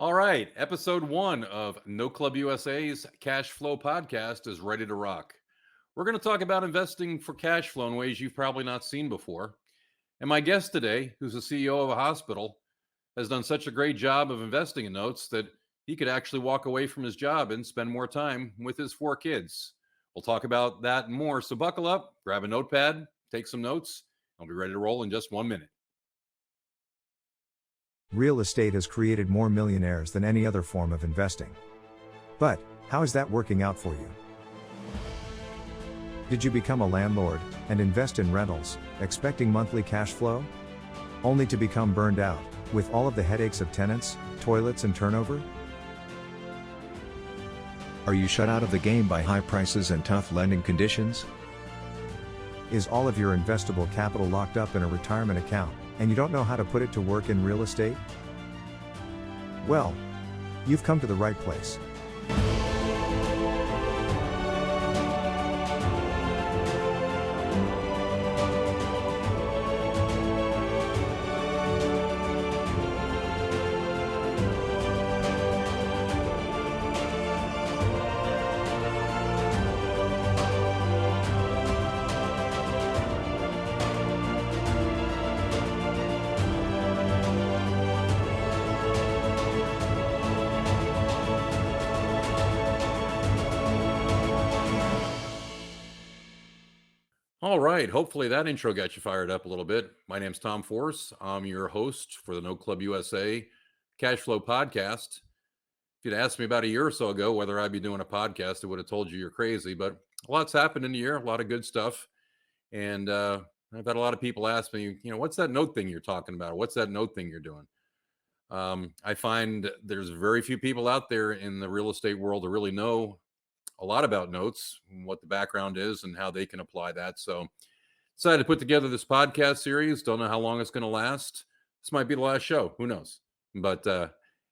All right, episode one of No Club USA's Cash Flow podcast is ready to rock. We're going to talk about investing for cash flow in ways you've probably not seen before. And my guest today, who's the CEO of a hospital, has done such a great job of investing in notes that he could actually walk away from his job and spend more time with his four kids. We'll talk about that and more. So buckle up, grab a notepad, take some notes. I'll be ready to roll in just 1 minute. Real estate has created more millionaires than any other form of investing. But, how is that working out for you? Did you become a landlord and invest in rentals, expecting monthly cash flow? Only to become burned out, with all of the headaches of tenants, toilets, and turnover? Are you shut out of the game by high prices and tough lending conditions? Is all of your investable capital locked up in a retirement account, and you don't know how to put it to work in real estate? Well, you've come to the right place. All right. Hopefully that intro got you fired up a little bit. My name's Tom Force. I'm your host for the No Club USA Cash Flow Podcast. If you'd asked me about a year or so ago whether I'd be doing a podcast, I would have told you you're crazy. But a lot's happened in a year, a lot of good stuff. And I've had a lot of people ask me, what's that note thing you're talking about? What's that note thing you're doing? I find there's very few people out there in the real estate world who really know a lot about notes, what the background is, and how they can apply that. So, decided to put together this podcast series. Don't know how long it's going to last. This might be the last show. Who knows? But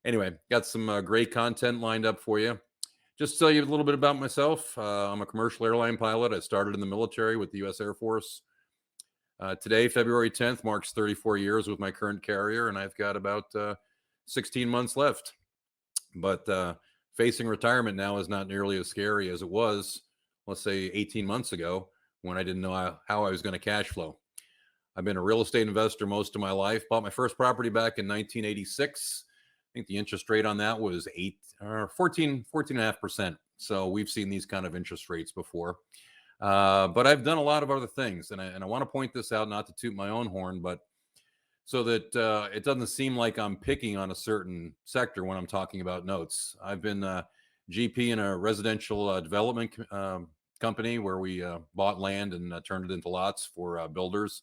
anyway, got some great content lined up for you. Just to tell you a little bit about myself. I'm a commercial airline pilot. I started in the military with the U.S. Air Force. Today, February 10th, marks 34 years with my current carrier, and I've got about 16 months left. But facing retirement now is not nearly as scary as it was, let's say 18 months ago, when I didn't know how I was going to cash flow. I've been a real estate investor most of my life. Bought my first property back in 1986. I think the interest rate on that was 14.5%. So we've seen these kind of interest rates before. But I've done a lot of other things. And I want to point this out, not to toot my own horn, but so that it doesn't seem like I'm picking on a certain sector when I'm talking about notes. I've been GP in a residential development company where we bought land and turned it into lots for builders.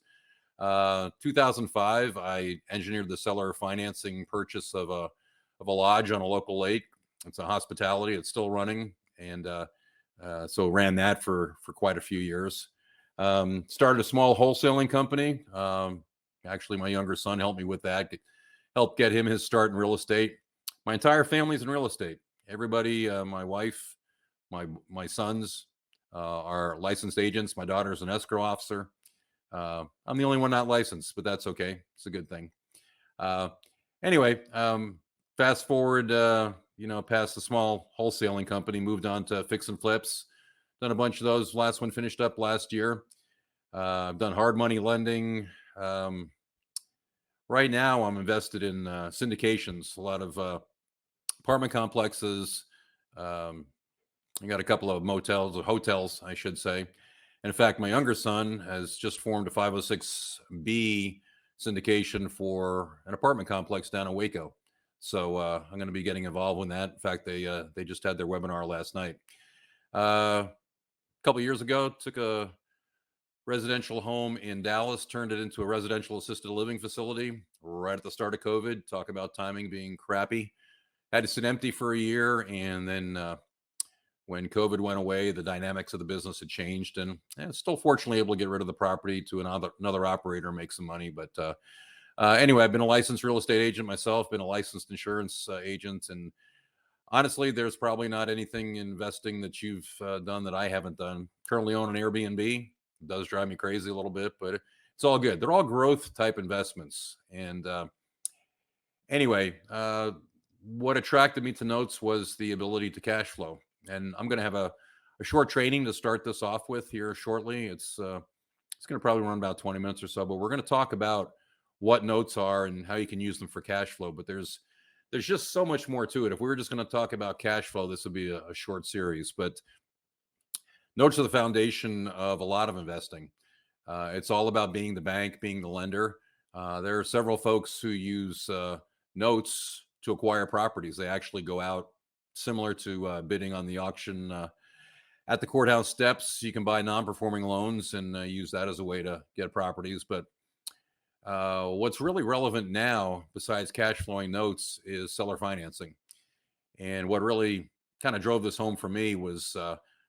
2005, I engineered the seller financing purchase of a lodge on a local lake. It's a hospitality. It's still running, and so ran that for quite a few years. Started a small wholesaling company. Actually, my younger son helped me with that, helped get him his start in real estate. My entire family's in real estate. Everybody, my wife, my sons are licensed agents. My daughter's an escrow officer. I'm the only one not licensed, but that's okay. It's a good thing. Anyway, fast forward, past the small wholesaling company, moved on to fix and flips. Done a bunch of those. Last one finished up last year. I've done hard money lending. Right now, I'm invested in syndications, a lot of apartment complexes. I got a couple of motels or hotels, I should say. And in fact, my younger son has just formed a 506B syndication for an apartment complex down in Waco. So I'm going to be getting involved in that. In fact, they just had their webinar last night. A couple of years ago, took a residential home in Dallas, turned it into a residential assisted living facility right at the start of COVID. Talk about timing being crappy. Had to sit empty for a year, and then when COVID went away, the dynamics of the business had changed, and still fortunately able to get rid of the property to another operator and make some money. But anyway, I've been a licensed real estate agent myself, been a licensed insurance agent, and honestly, there's probably not anything investing that you've done that I haven't done. Currently own an Airbnb. It does drive me crazy a little bit, but it's all good. They're all growth type investments. And anyway, what attracted me to notes was the ability to cash flow. And I'm going to have a short training to start this off with here shortly. It's going to probably run about 20 minutes or so, but we're going to talk about what notes are and how you can use them for cash flow. But there's just so much more to it. If we were just going to talk about cash flow, this would be a short series. But notes are the foundation of a lot of investing. It's all about being the bank, being the lender. There are several folks who use notes to acquire properties. They actually go out similar to bidding on the auction at the courthouse steps. You can buy non-performing loans and use that as a way to get properties. But what's really relevant now, besides cash flowing notes, is seller financing. And what really kind of drove this home for me was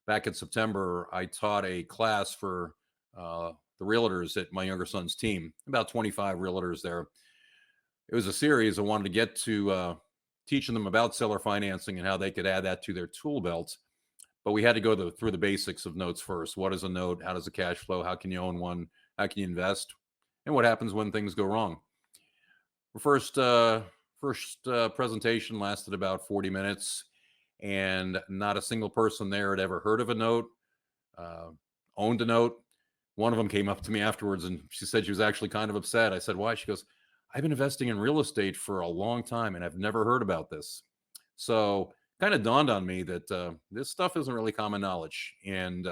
back in September, I taught a class for the realtors at my younger son's team, about 25 realtors there. It was a series I wanted to get to teaching them about seller financing and how they could add that to their tool belt. But we had to go through the basics of notes first. What is a note? How does it cash flow? How can you own one? How can you invest? And what happens when things go wrong? The first presentation lasted about 40 minutes, and not a single person there had ever heard of a note, owned a note. One of them came up to me afterwards, and she said she was actually kind of upset. I said, why? She goes, I've been investing in real estate for a long time, and I've never heard about this. So kind of dawned on me that this stuff isn't really common knowledge, and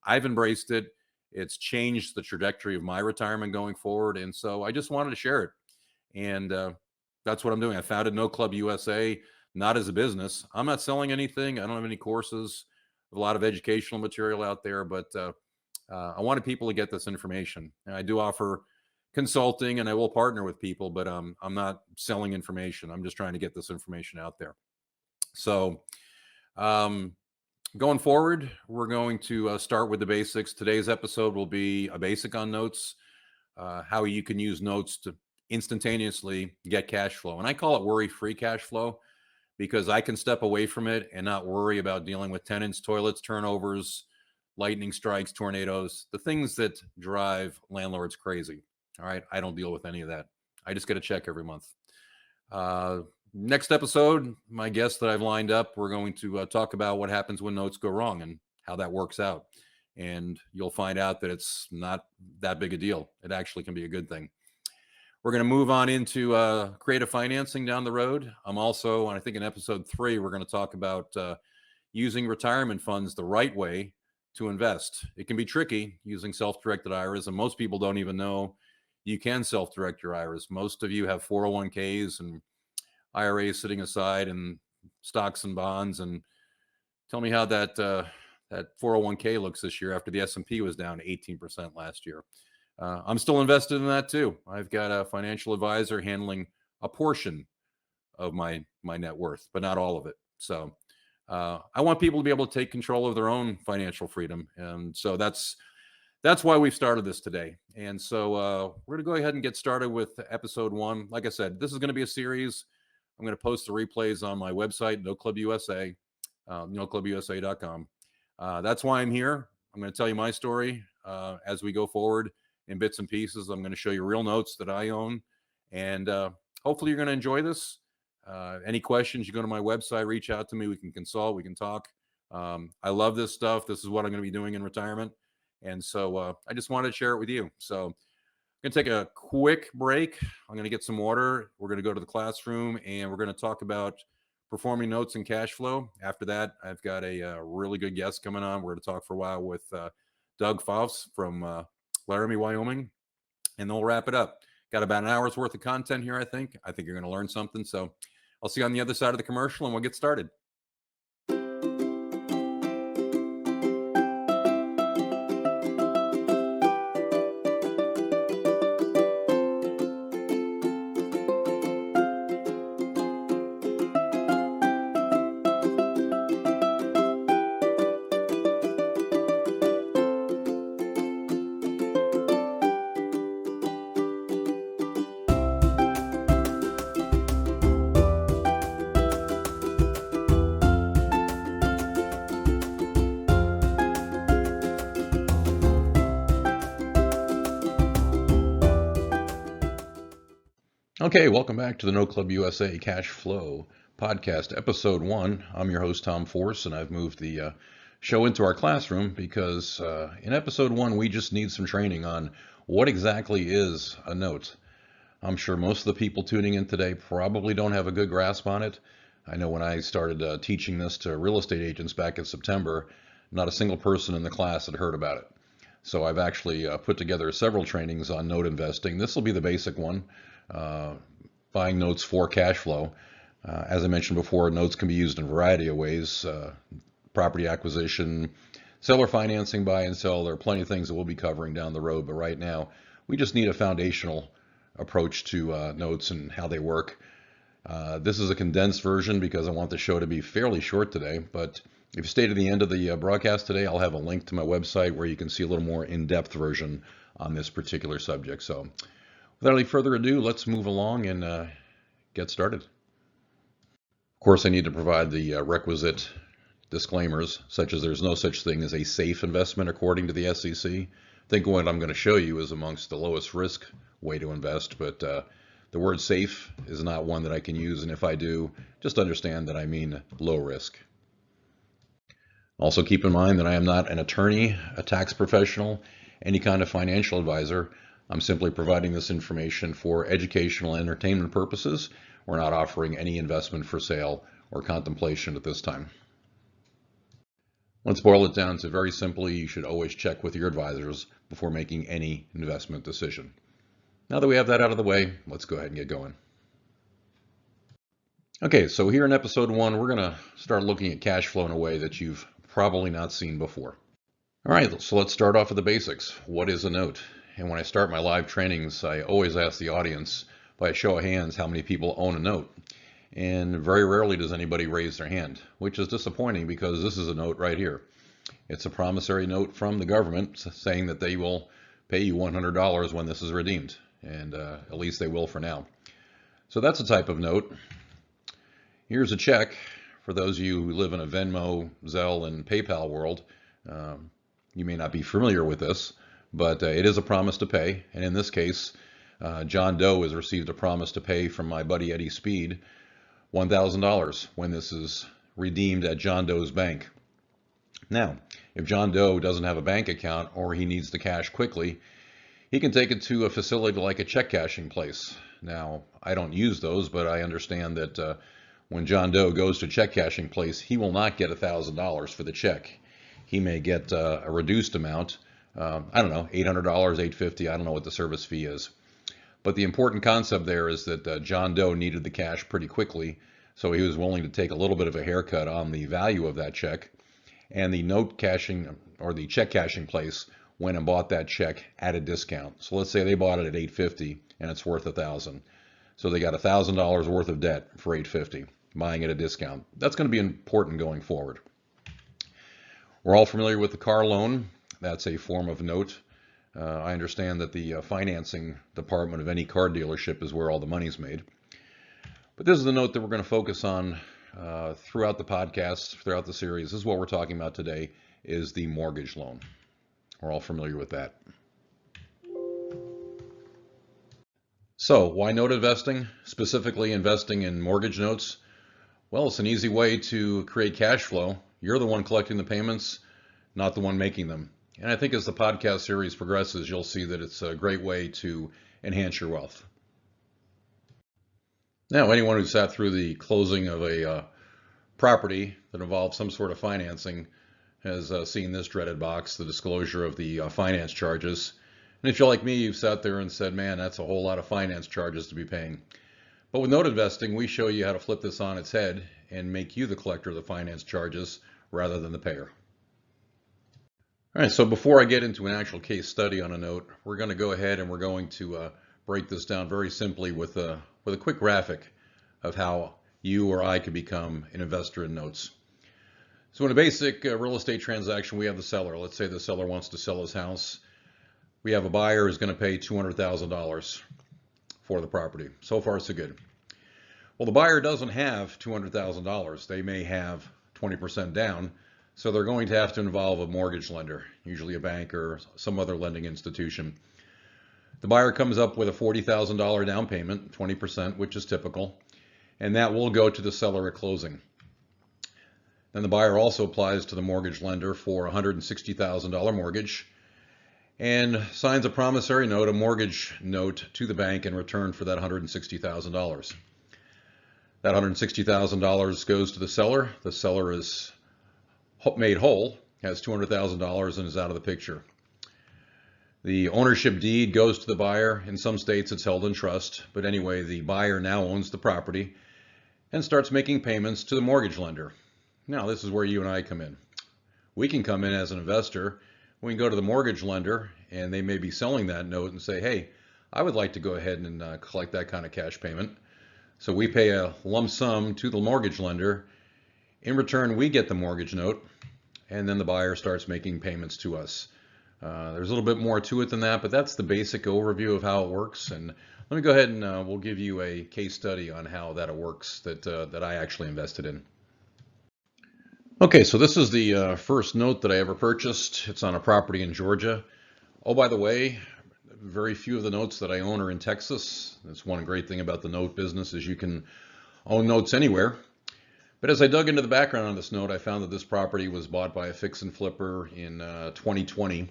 I've embraced it. It's changed the trajectory of my retirement going forward, and so I just wanted to share it. And that's what I'm doing. I founded No Club USA, not as a business. I'm not selling anything. I don't have any courses, a lot of educational material out there, but I wanted people to get this information. And I do offer consulting, and I will partner with people, but I'm not selling information. I'm just trying to get this information out there. So going forward, we're going to start with the basics. Today's episode will be a basic on notes, how you can use notes to instantaneously get cash flow. And I call it worry-free cash flow because I can step away from it and not worry about dealing with tenants, toilets, turnovers, lightning strikes, tornadoes, the things that drive landlords crazy. All right. I don't deal with any of that. I just get a check every month. Next episode, my guest that I've lined up, we're going to talk about what happens when notes go wrong and how that works out. And you'll find out that it's not that big a deal. It actually can be a good thing. We're going to move on into creative financing down the road. I'm also, and I think in episode 3, we're going to talk about using retirement funds the right way to invest. It can be tricky using self-directed IRAs, and most people don't even know you can self-direct your IRAs. Most of you have 401ks and IRAs sitting aside and stocks and bonds. And tell me how that 401k looks this year after the S&P was down 18% last year. I'm still invested in that too. I've got a financial advisor handling a portion of my net worth, but not all of it. So I want people to be able to take control of their own financial freedom. And so that's why we've started this today. And so we're going to go ahead and get started with episode 1. Like I said, this is going to be a series. I'm going to post the replays on my website, No Club USA, noclubusa.com. That's why I'm here. I'm going to tell you my story as we go forward in bits and pieces. I'm going to show you real notes that I own. And hopefully you're going to enjoy this. Any questions, you go to my website, reach out to me. We can consult. We can talk. I love this stuff. This is what I'm going to be doing in retirement. And so I just wanted to share it with you. So I'm going to take a quick break. I'm going to get some water. We're going to go to the classroom, and we're going to talk about performing notes and cash flow. After that, I've got a really good guest coming on. We're going to talk for a while with Doug Faust from Laramie, Wyoming, and then we'll wrap it up. Got about an hour's worth of content here, I think. I think you're going to learn something. So I'll see you on the other side of the commercial, and we'll get started. Okay, welcome back to the No Club USA Cash Flow podcast, episode 1. I'm your host, Tom Force, and I've moved the show into our classroom because in episode 1, we just need some training on what exactly is a note. I'm sure most of the people tuning in today probably don't have a good grasp on it. I know when I started teaching this to real estate agents back in September, not a single person in the class had heard about it. So I've actually put together several trainings on note investing. This will be the basic one, buying notes for cash flow. As I mentioned before, notes can be used in a variety of ways. Property acquisition, seller financing, buy and sell. There are plenty of things that we'll be covering down the road, but right now we just need a foundational approach to notes and how they work. This is a condensed version because I want the show to be fairly short today, but if you stay to the end of the broadcast today, I'll have a link to my website where you can see a little more in-depth version on this particular subject. So without any further ado, let's move along and get started. Of course, I need to provide the requisite disclaimers, such as there's no such thing as a safe investment according to the SEC. I think what I'm going to show you is amongst the lowest risk way to invest, but the word safe is not one that I can use, and if I do, just understand that I mean low risk. Also keep in mind that I am not an attorney, a tax professional, any kind of financial advisor. I'm simply providing this information for educational and entertainment purposes. We're not offering any investment for sale or contemplation at this time. Let's boil it down to very simply, you should always check with your advisors before making any investment decision. Now that we have that out of the way, let's go ahead and get going. Okay, so here in episode 1, we're going to start looking at cash flow in a way that you've probably not seen before. All right, so let's start off with the basics. What is a note? And when I start my live trainings, I always ask the audience by a show of hands how many people own a note. And very rarely does anybody raise their hand, which is disappointing because this is a note right here. It's a promissory note from the government saying that they will pay you $100 when this is redeemed. And at least they will for now. So that's a type of note. Here's a check. For those of you who live in a Venmo, Zelle, and PayPal world, you may not be familiar with this, but it is a promise to pay. And in this case, John Doe has received a promise to pay from my buddy Eddie Speed $1,000 when this is redeemed at John Doe's bank. Now, if John Doe doesn't have a bank account or he needs the cash quickly, he can take it to a facility like a check cashing place. Now, I don't use those, but I understand that when John Doe goes to a check cashing place, he will not get $1,000 for the check. He may get a reduced amount. I don't know, $800, $850. I don't know what the service fee is. But the important concept there is that John Doe needed the cash pretty quickly, so he was willing to take a little bit of a haircut on the value of that check. And the note cashing or the check cashing place went and bought that check at a discount. So let's say they bought it at $850 and it's worth $1,000. So they got $1,000 worth of debt for $850. Buying at a discount. That's going to be important going forward. We're all familiar with the car loan. That's a form of note. I understand that the financing department of any car dealership is where all the money's made. But this is the note that we're going to focus on throughout the podcast, throughout the series. This is what we're talking about today, is the mortgage loan. We're all familiar with that. So why note investing? Specifically investing in mortgage notes? Well, it's an easy way to create cash flow. You're the one collecting the payments, not the one making them. And I think as the podcast series progresses, you'll see that it's a great way to enhance your wealth. Now, anyone who sat through the closing of a property that involves some sort of financing has seen this dreaded box, the disclosure of the finance charges. And if you're like me, you've sat there and said, man, that's a whole lot of finance charges to be paying. But with note investing, we show you how to flip this on its head and make you the collector of the finance charges rather than the payer. All right, so before I get into an actual case study on a note, we're going to go ahead and we're going to break this down very simply with a quick graphic of how you or I could become an investor in notes. So in a basic real estate transaction, we have the seller. Let's say the seller wants to sell his house. We have a buyer who's going to pay $200,000 for the property. So far, so good. Well, the buyer doesn't have $200,000. They may have 20% down, so they're going to have to involve a mortgage lender, usually a bank or some other lending institution. The buyer comes up with a $40,000 down payment, 20%, which is typical. and that will go to the seller at closing. Then the buyer also applies to the mortgage lender for a $160,000 mortgage and signs a promissory note, a mortgage note, to the bank in return for that $160,000. That $160,000 goes to the seller. The seller is made whole, has $200,000, and is out of the picture. The ownership deed goes to the buyer. In some states it's held in trust, but anyway, the buyer now owns the property and starts making payments to the mortgage lender. Now, this is where you and I come in. We can come in as an investor. We can go to the mortgage lender, and they may be selling that note and say, hey, I would like to go ahead and collect that kind of cash payment. So we pay a lump sum to the mortgage lender. In return, we get the mortgage note, and then the buyer starts making payments to us. There's a little bit more to it than that, but that's the basic overview of how it works. And let me go ahead and we'll give you a case study on how that works that I actually invested in. Okay, so this is the first note that I ever purchased. It's on a property in Georgia. Oh, by the way, very few of the notes that I own are in Texas. That's one great thing about the note business, is you can own notes anywhere. But as I dug into the background on this note, I found that this property was bought by a fix and flipper in 2020.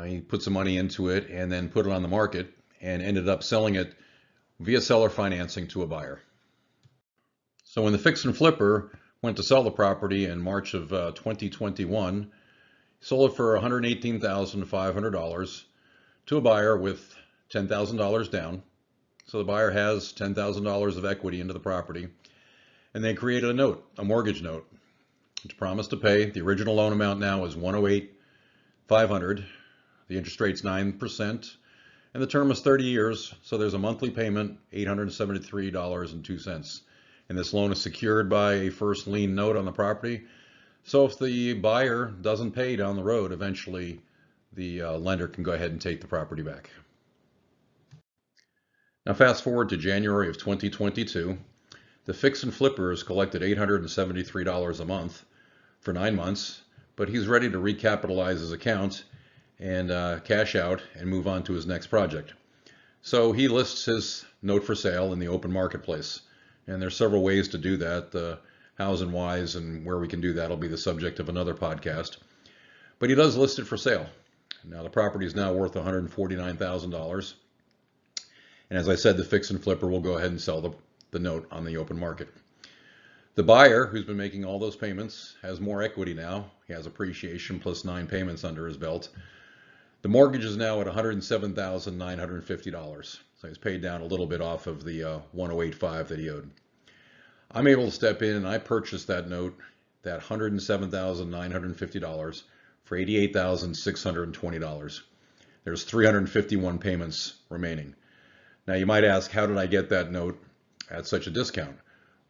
He put some money into it and then put it on the market and ended up selling it via seller financing to a buyer. So when the fix and flipper went to sell the property in March of 2021, he sold it for $118,500 to a buyer with $10,000 down. So the buyer has $10,000 of equity into the property, and they created a note, a mortgage note, which promised to pay. The original loan amount now is $108,500. The interest rate's 9%, and the term is 30 years, so there's a monthly payment, $873.02. And this loan is secured by a first lien note on the property. So if the buyer doesn't pay down the road, eventually the lender can go ahead and take the property back. Now fast forward to January of 2022. The fix and flippers collected $873 a month for 9 months, but he's ready to recapitalize his account and cash out and move on to his next project. So he lists his note for sale in the open marketplace. And there's several ways to do that. Hows and whys and where we can do that will be the subject of another podcast. But he does list it for sale. Now the property is now worth $149,000. And as I said, the fix and flipper will go ahead and sell the note on the open market. The buyer, who's been making all those payments, has more equity now. He has appreciation plus 9 payments under his belt. The mortgage is now at $107,950. So he's paid down a little bit off of the $108,500 that he owed. I'm able to step in and I purchased that note, that $107,950, for $88,620. There's 351 payments remaining. Now you might ask, how did I get that note at such a discount?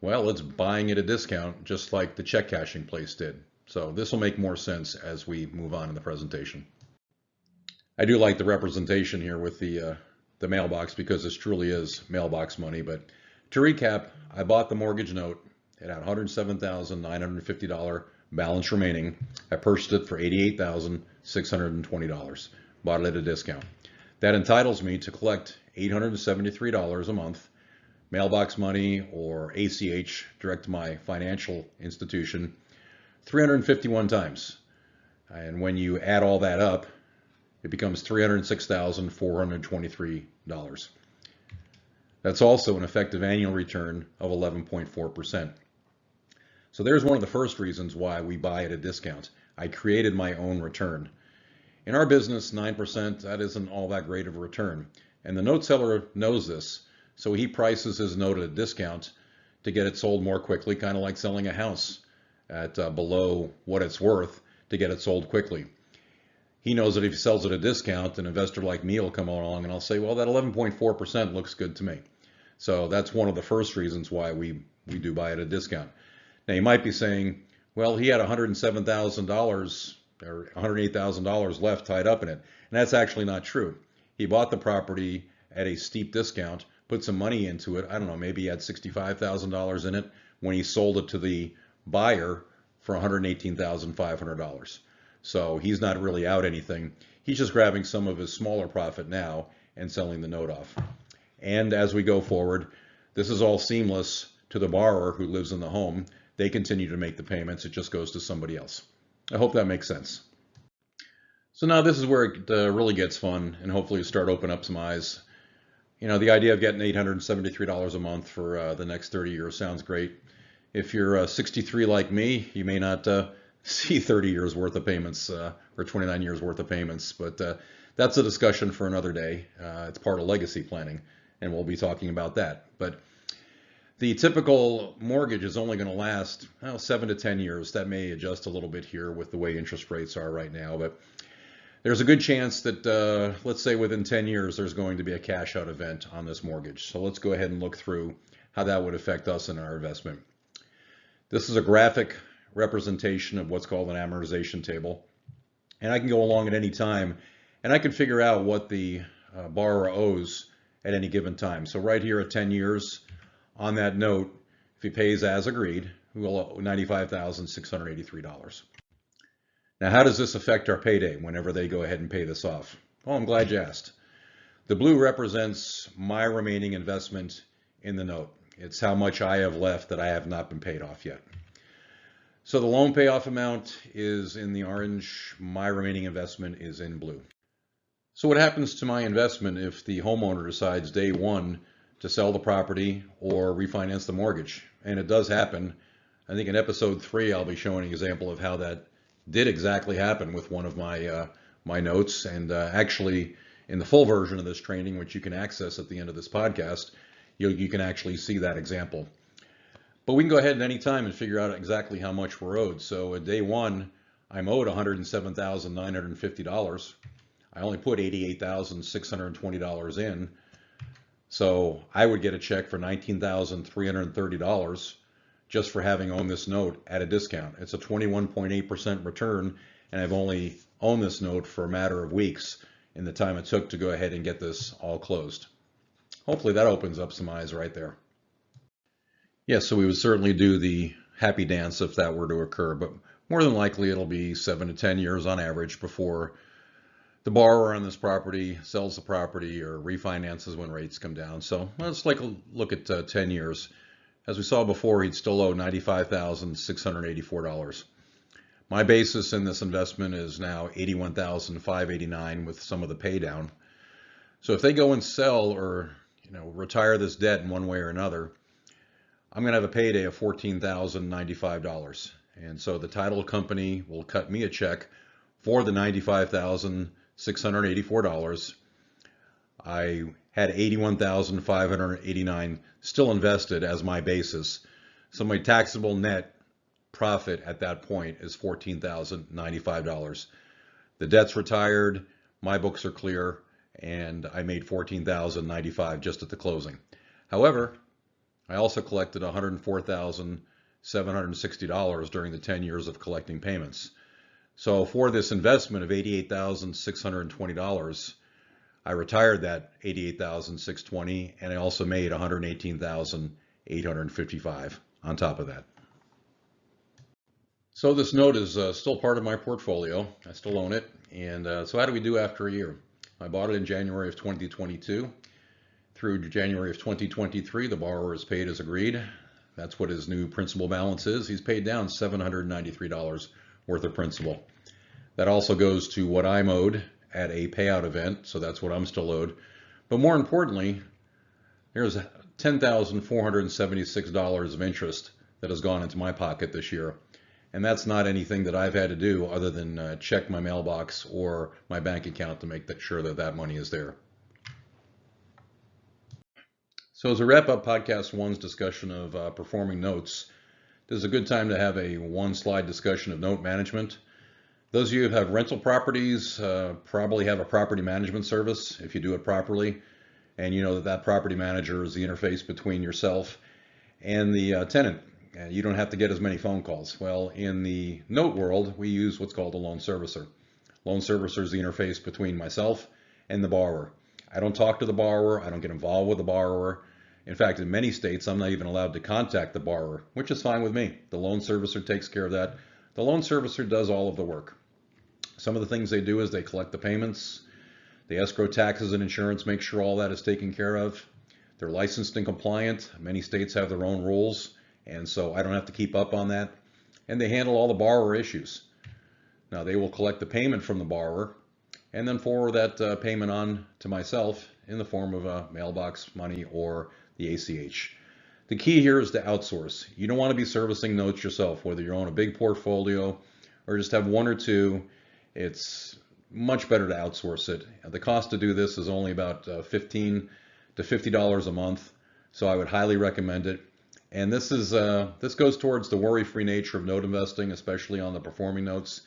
Well, it's buying at a discount just like the check cashing place did. So this will make more sense as we move on in the presentation. I do like the representation here with the mailbox, because this truly is mailbox money. But to recap, I bought the mortgage note. It had $107,950 balance remaining. I purchased it for $88,620. Bought it at a discount. That entitles me to collect $873 a month, mailbox money or ACH, direct to my financial institution, 351 times. And when you add all that up, it becomes $306,423. That's also an effective annual return of 11.4%. So there's one of the first reasons why we buy at a discount. I created my own return. In our business, 9%, that isn't all that great of a return. And the note seller knows this, so he prices his note at a discount to get it sold more quickly, kind of like selling a house at below what it's worth to get it sold quickly. He knows that if he sells at a discount, an investor like me will come along and I'll say, well, that 11.4% looks good to me. So that's one of the first reasons why we do buy at a discount. Now you might be saying, well, he had $107,000 or $108,000 left tied up in it. And that's actually not true. He bought the property at a steep discount, put some money into it. I don't know, maybe he had $65,000 in it when he sold it to the buyer for $118,500. So he's not really out anything. He's just grabbing some of his smaller profit now and selling the note off. And as we go forward, this is all seamless to the borrower who lives in the home. They continue to make the payments. It just goes to somebody else. I hope that makes sense. So now this is where it really gets fun, and hopefully start opening up some eyes. You know, the idea of getting $873 a month for the next 30 years sounds great. If you're 63 like me, you may not see 30 years worth of payments or 29 years worth of payments, but that's a discussion for another day. It's part of legacy planning, and we'll be talking about that. But the typical mortgage is only going to last 7 to 10 years. That may adjust a little bit here with the way interest rates are right now, but there's a good chance that, let's say within 10 years, there's going to be a cash out event on this mortgage. So let's go ahead and look through how that would affect us in our investment. This is a graphic representation of what's called an amortization table. And I can go along at any time and I can figure out what the borrower owes at any given time. So right here at 10 years on that note, if he pays as agreed, we will owe $95,683. Now, how does this affect our payday whenever they go ahead and pay this off? Oh, I'm glad you asked. The blue represents my remaining investment in the note. It's how much I have left that I have not been paid off yet. So the loan payoff amount is in the orange. My remaining investment is in blue. So what happens to my investment if the homeowner decides day one to sell the property or refinance the mortgage? And it does happen. I think in episode 3, I'll be showing an example of how that did exactly happen with one of my my notes, and actually in the full version of this training, which you can access at the end of this podcast, you can actually see that example. But we can go ahead at any time and figure out exactly how much we're owed. So at day one, I'm owed $107,950. I only put $88,620 in, so I would get a check for $19,330. Just for having owned this note at a discount. It's a 21.8% return, and I've only owned this note for a matter of weeks in the time it took to go ahead and get this all closed. Hopefully that opens up some eyes right there. Yes, so we would certainly do the happy dance if that were to occur, but more than likely it'll be 7 to 10 years on average before the borrower on this property sells the property or refinances when rates come down. So let's look at 10 years. As we saw before, he'd still owe $95,684. My basis in this investment is now $81,589 with some of the pay down. So if they go and sell or retire this debt in one way or another, I'm going to have a payday of $14,095. And so the title company will cut me a check for the $95,684. I had $81,589 still invested as my basis. So my taxable net profit at that point is $14,095. The debt's retired, my books are clear, and I made $14,095 just at the closing. However, I also collected $104,760 during the 10 years of collecting payments. So for this investment of $88,620, I retired that $88,620, and I also made $118,855 on top of that. So this note is still part of my portfolio. I still own it. And so how do we do after a year? I bought it in January of 2022. Through January of 2023, the borrower is paid as agreed. That's what his new principal balance is. He's paid down $793 worth of principal. That also goes to what I'm owed at a payout event, so that's what I'm still owed. But more importantly, there's $10,476 of interest that has gone into my pocket this year. And that's not anything that I've had to do other than check my mailbox or my bank account to make sure that that money is there. So as a wrap up podcast one's discussion of performing notes, this is a good time to have a one-slide discussion of note management. Those of you who have rental properties probably have a property management service if you do it properly, and you know that that property manager is the interface between yourself and the tenant. And you don't have to get as many phone calls. Well, in the note world, we use what's called a loan servicer. Loan servicer is the interface between myself and the borrower. I don't talk to the borrower. I don't get involved with the borrower. In fact, in many states, I'm not even allowed to contact the borrower, which is fine with me. The loan servicer takes care of that. The loan servicer does all of the work. Some of the things they do is they collect the payments, they escrow taxes and insurance, make sure all that is taken care of. They're licensed and compliant. Many states have their own rules, and so I don't have to keep up on that. And they handle all the borrower issues. Now, they will collect the payment from the borrower and then forward that payment on to myself in the form of a mailbox money or the ACH. The key here is to outsource. You don't want to be servicing notes yourself, whether you own a big portfolio or just have one or two. It's much better to outsource it. The cost to do this is only about $15 to $50 a month, so I would highly recommend it. And this goes towards the worry-free nature of note investing, especially on the performing notes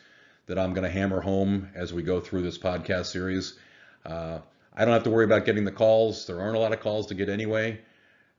that I'm going to hammer home as we go through this podcast series. I don't have to worry about getting the calls. There aren't a lot of calls to get anyway.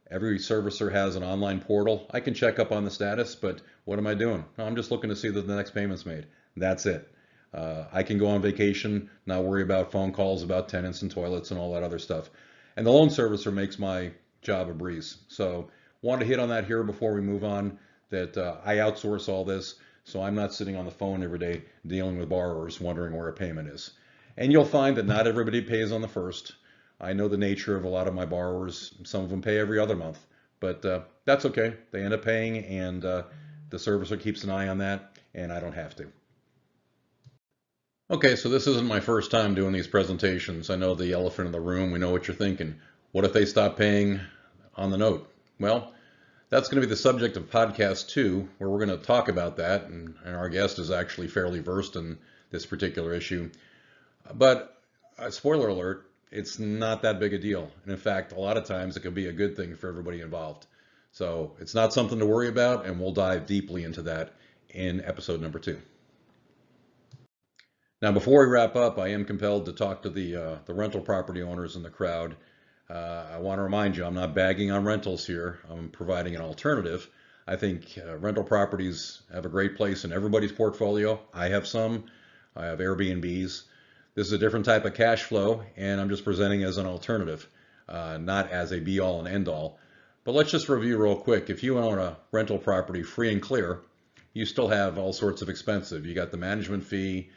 Every servicer has an online portal. I can check up on the status, but what am I doing? I'm just looking to see that the next payment's made. That's it. I can go on vacation, not worry about phone calls about tenants and toilets and all that other stuff. And the loan servicer makes my job a breeze. So want to hit on that here before we move on, that I outsource all this, so I'm not sitting on the phone every day dealing with borrowers wondering where a payment is. And you'll find that not everybody pays on the first. I know the nature of a lot of my borrowers. Some of them pay every other month, but that's okay. They end up paying, and the servicer keeps an eye on that, and I don't have to. Okay, so this isn't my first time doing these presentations. I know the elephant in the room. We know what you're thinking. What if they stop paying on the note? Well, that's going to be the subject of podcast 2, where we're going to talk about that, and our guest is actually fairly versed in this particular issue. But spoiler alert, it's not that big a deal. And in fact, a lot of times it can be a good thing for everybody involved. So it's not something to worry about, and we'll dive deeply into that in episode number 2. Now, before we wrap up, I am compelled to talk to the rental property owners in the crowd. I want to remind you, I'm not bagging on rentals here. I'm providing an alternative. I think rental properties have a great place in everybody's portfolio. I have some. I have Airbnbs. This is a different type of cash flow, and I'm just presenting as an alternative, not as a be-all and end-all. But let's just review real quick. If you own a rental property free and clear, you still have all sorts of expenses. You got the management fee,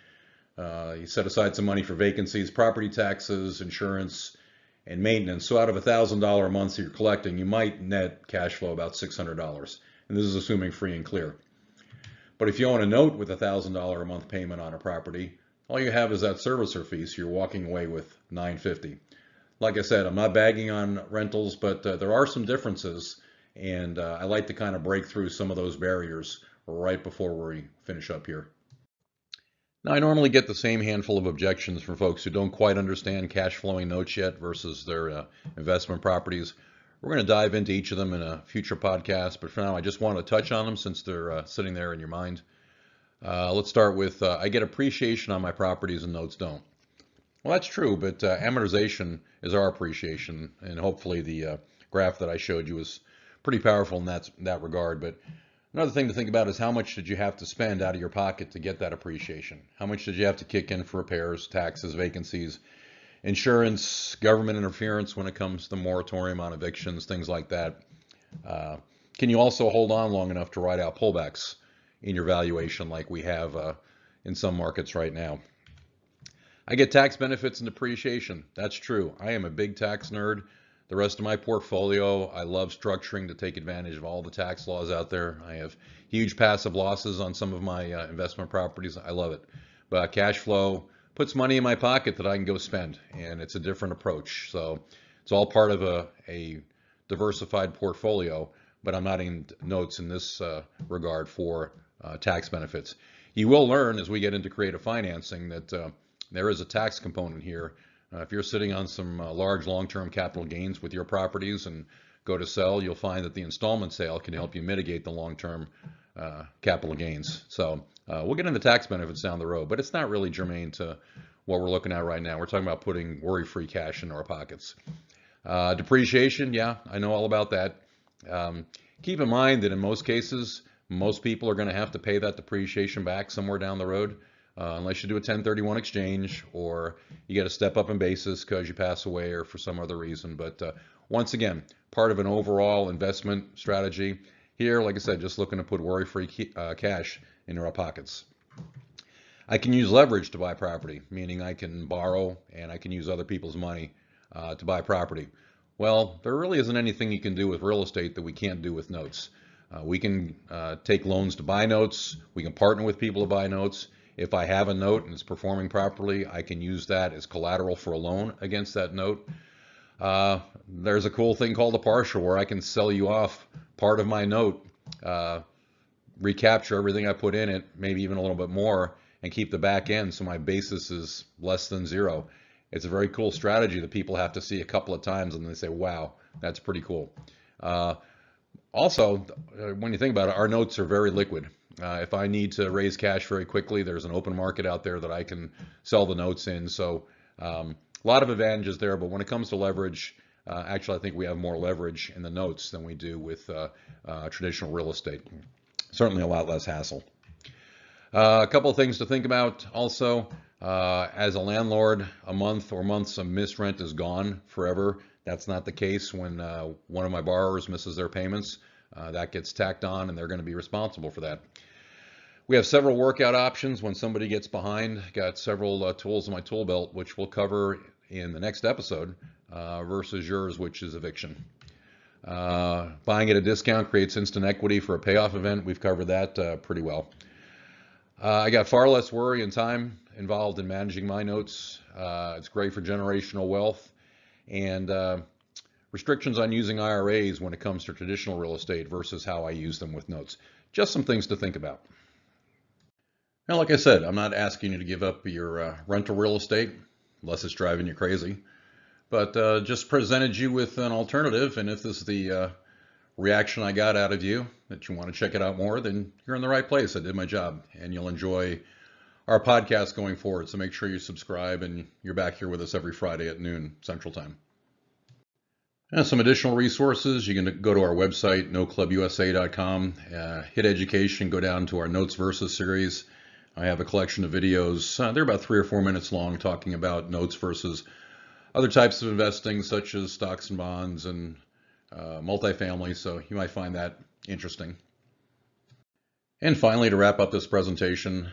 you set aside some money for vacancies, property taxes, insurance, and maintenance. So out of $1,000 a month that you're collecting, you might net cash flow about $600. And this is assuming free and clear. But if you own a note with $1,000 a month payment on a property, all you have is that servicer fee, so you're walking away with $950. Like I said, I'm not bagging on rentals, but there are some differences, and I like to kind of break through some of those barriers right before we finish up here. Now, I normally get the same handful of objections from folks who don't quite understand cash flowing notes yet versus their investment properties. We're going to dive into each of them in a future podcast, but for now, I just want to touch on them since they're sitting there in your mind. Let's start with, I get appreciation on my properties and notes don't. Well, that's true, but amortization is our appreciation, and hopefully the graph that I showed you is pretty powerful in that regard. But another thing to think about is how much did you have to spend out of your pocket to get that appreciation? How much did you have to kick in for repairs, taxes, vacancies, insurance, government interference when it comes to the moratorium on evictions, things like that? Can you also hold on long enough to ride out pullbacks in your valuation like we have in some markets right now? I get tax benefits and depreciation. That's true. I am a big tax nerd. The rest of my portfolio, I love structuring to take advantage of all the tax laws out there. I have huge passive losses on some of my investment properties. I love it. But cash flow puts money in my pocket that I can go spend, and it's a different approach. So it's all part of a diversified portfolio, but I'm not in notes in this regard for tax benefits. You will learn as we get into creative financing that there is a tax component here. If you're sitting on some large long-term capital gains with your properties and go to sell, you'll find that the installment sale can help you mitigate the long-term capital gains. So we'll get into tax benefits down the road, but it's not really germane to what we're looking at right now. We're talking about putting worry-free cash into our pockets. Depreciation, yeah, I know all about that. Keep in mind that in most cases, most people are going to have to pay that depreciation back somewhere down the road. Unless you do a 1031 exchange or you get a step up in basis because you pass away or for some other reason. But once again, part of an overall investment strategy here, like I said, just looking to put worry-free cash into our pockets. I can use leverage to buy property, meaning I can borrow and I can use other people's money to buy property. Well, there really isn't anything you can do with real estate that we can't do with notes. We can take loans to buy notes. We can partner with people to buy notes. If I have a note and it's performing properly, I can use that as collateral for a loan against that note. There's a cool thing called a partial where I can sell you off part of my note, recapture everything I put in it, maybe even a little bit more, and keep the back end so my basis is less than zero. It's a very cool strategy that people have to see a couple of times and they say, wow, that's pretty cool. Also, when you think about it, our notes are very liquid. If I need to raise cash very quickly, there's an open market out there that I can sell the notes in. So a lot of advantages there, but when it comes to leverage, actually I think we have more leverage in the notes than we do with traditional real estate. Certainly a lot less hassle. A couple of things to think about also. As a landlord, a month or months of missed rent is gone forever. That's not the case when one of my borrowers misses their payments. That gets tacked on and they're going to be responsible for that. We have several workout options when somebody gets behind. Got several tools in my tool belt, which we'll cover in the next episode, versus yours, which is eviction. Buying at a discount creates instant equity for a payoff event. We've covered that pretty well. I got far less worry and time involved in managing my notes. It's great for generational wealth, and restrictions on using IRAs when it comes to traditional real estate versus how I use them with notes. Just some things to think about. Now, like I said, I'm not asking you to give up your rental real estate unless it's driving you crazy, but just presented you with an alternative. And if this is the reaction I got out of you, that you want to check it out more, then you're in the right place. I did my job, and you'll enjoy our podcast going forward. So make sure you subscribe, and you're back here with us every Friday at noon Central Time. And some additional resources, you can go to our website, noclubusa.com, hit education, go down to our Notes Versus series. I have a collection of videos. They're about 3 or 4 minutes long, talking about notes versus other types of investing, such as stocks and bonds and multifamily. So you might find that interesting. And finally, to wrap up this presentation,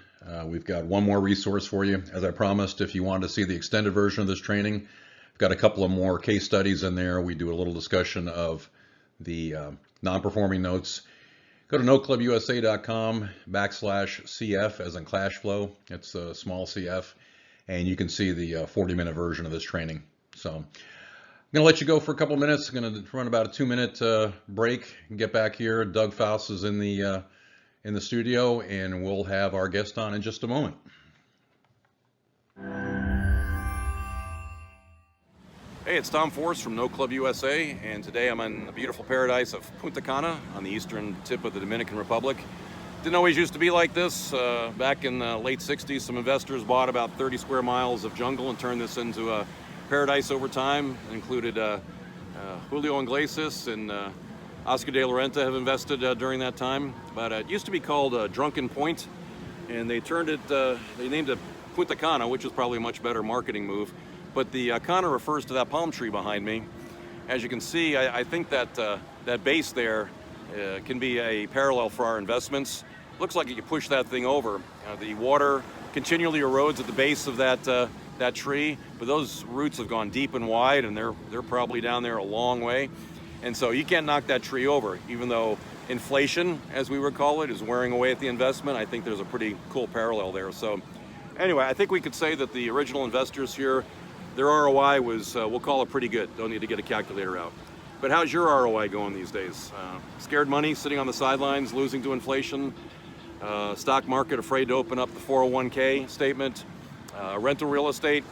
we've got one more resource for you. As I promised, if you want to see the extended version of this training, I've got a couple of more case studies in there. We do a little discussion of the non-performing notes. Go to noclubusa.com/CF as in cash flow. It's a small CF, and you can see the 40-minute version of this training. So I'm going to let you go for a couple minutes. I'm going to run about a 2-minute break and get back here. Doug Faust is in the studio, and we'll have our guest on in just a moment. Hey, it's Tom Force from No Club USA, and today I'm in the beautiful paradise of Punta Cana on the eastern tip of the Dominican Republic. Didn't always used to be like this. Back in the late 60s, some investors bought about 30 square miles of jungle and turned this into a paradise over time. It included Julio Iglesias and Oscar de la Renta have invested during that time. But it used to be called Drunken Point, and they named it Punta Cana, which is probably a much better marketing move. But the Cana refers to that palm tree behind me. As you can see, I think that that base there can be a parallel for our investments. Looks like you can push that thing over. The water continually erodes at the base of that tree, but those roots have gone deep and wide, and they're probably down there a long way. And so you can't knock that tree over, even though inflation, as we would call it, is wearing away at the investment. I think there's a pretty cool parallel there. So anyway, I think we could say that the original investors here, their ROI was, we'll call it pretty good. Don't need to get a calculator out. But how's your ROI going these days? Scared money, sitting on the sidelines, losing to inflation, stock market afraid to open up the 401k statement, rental real estate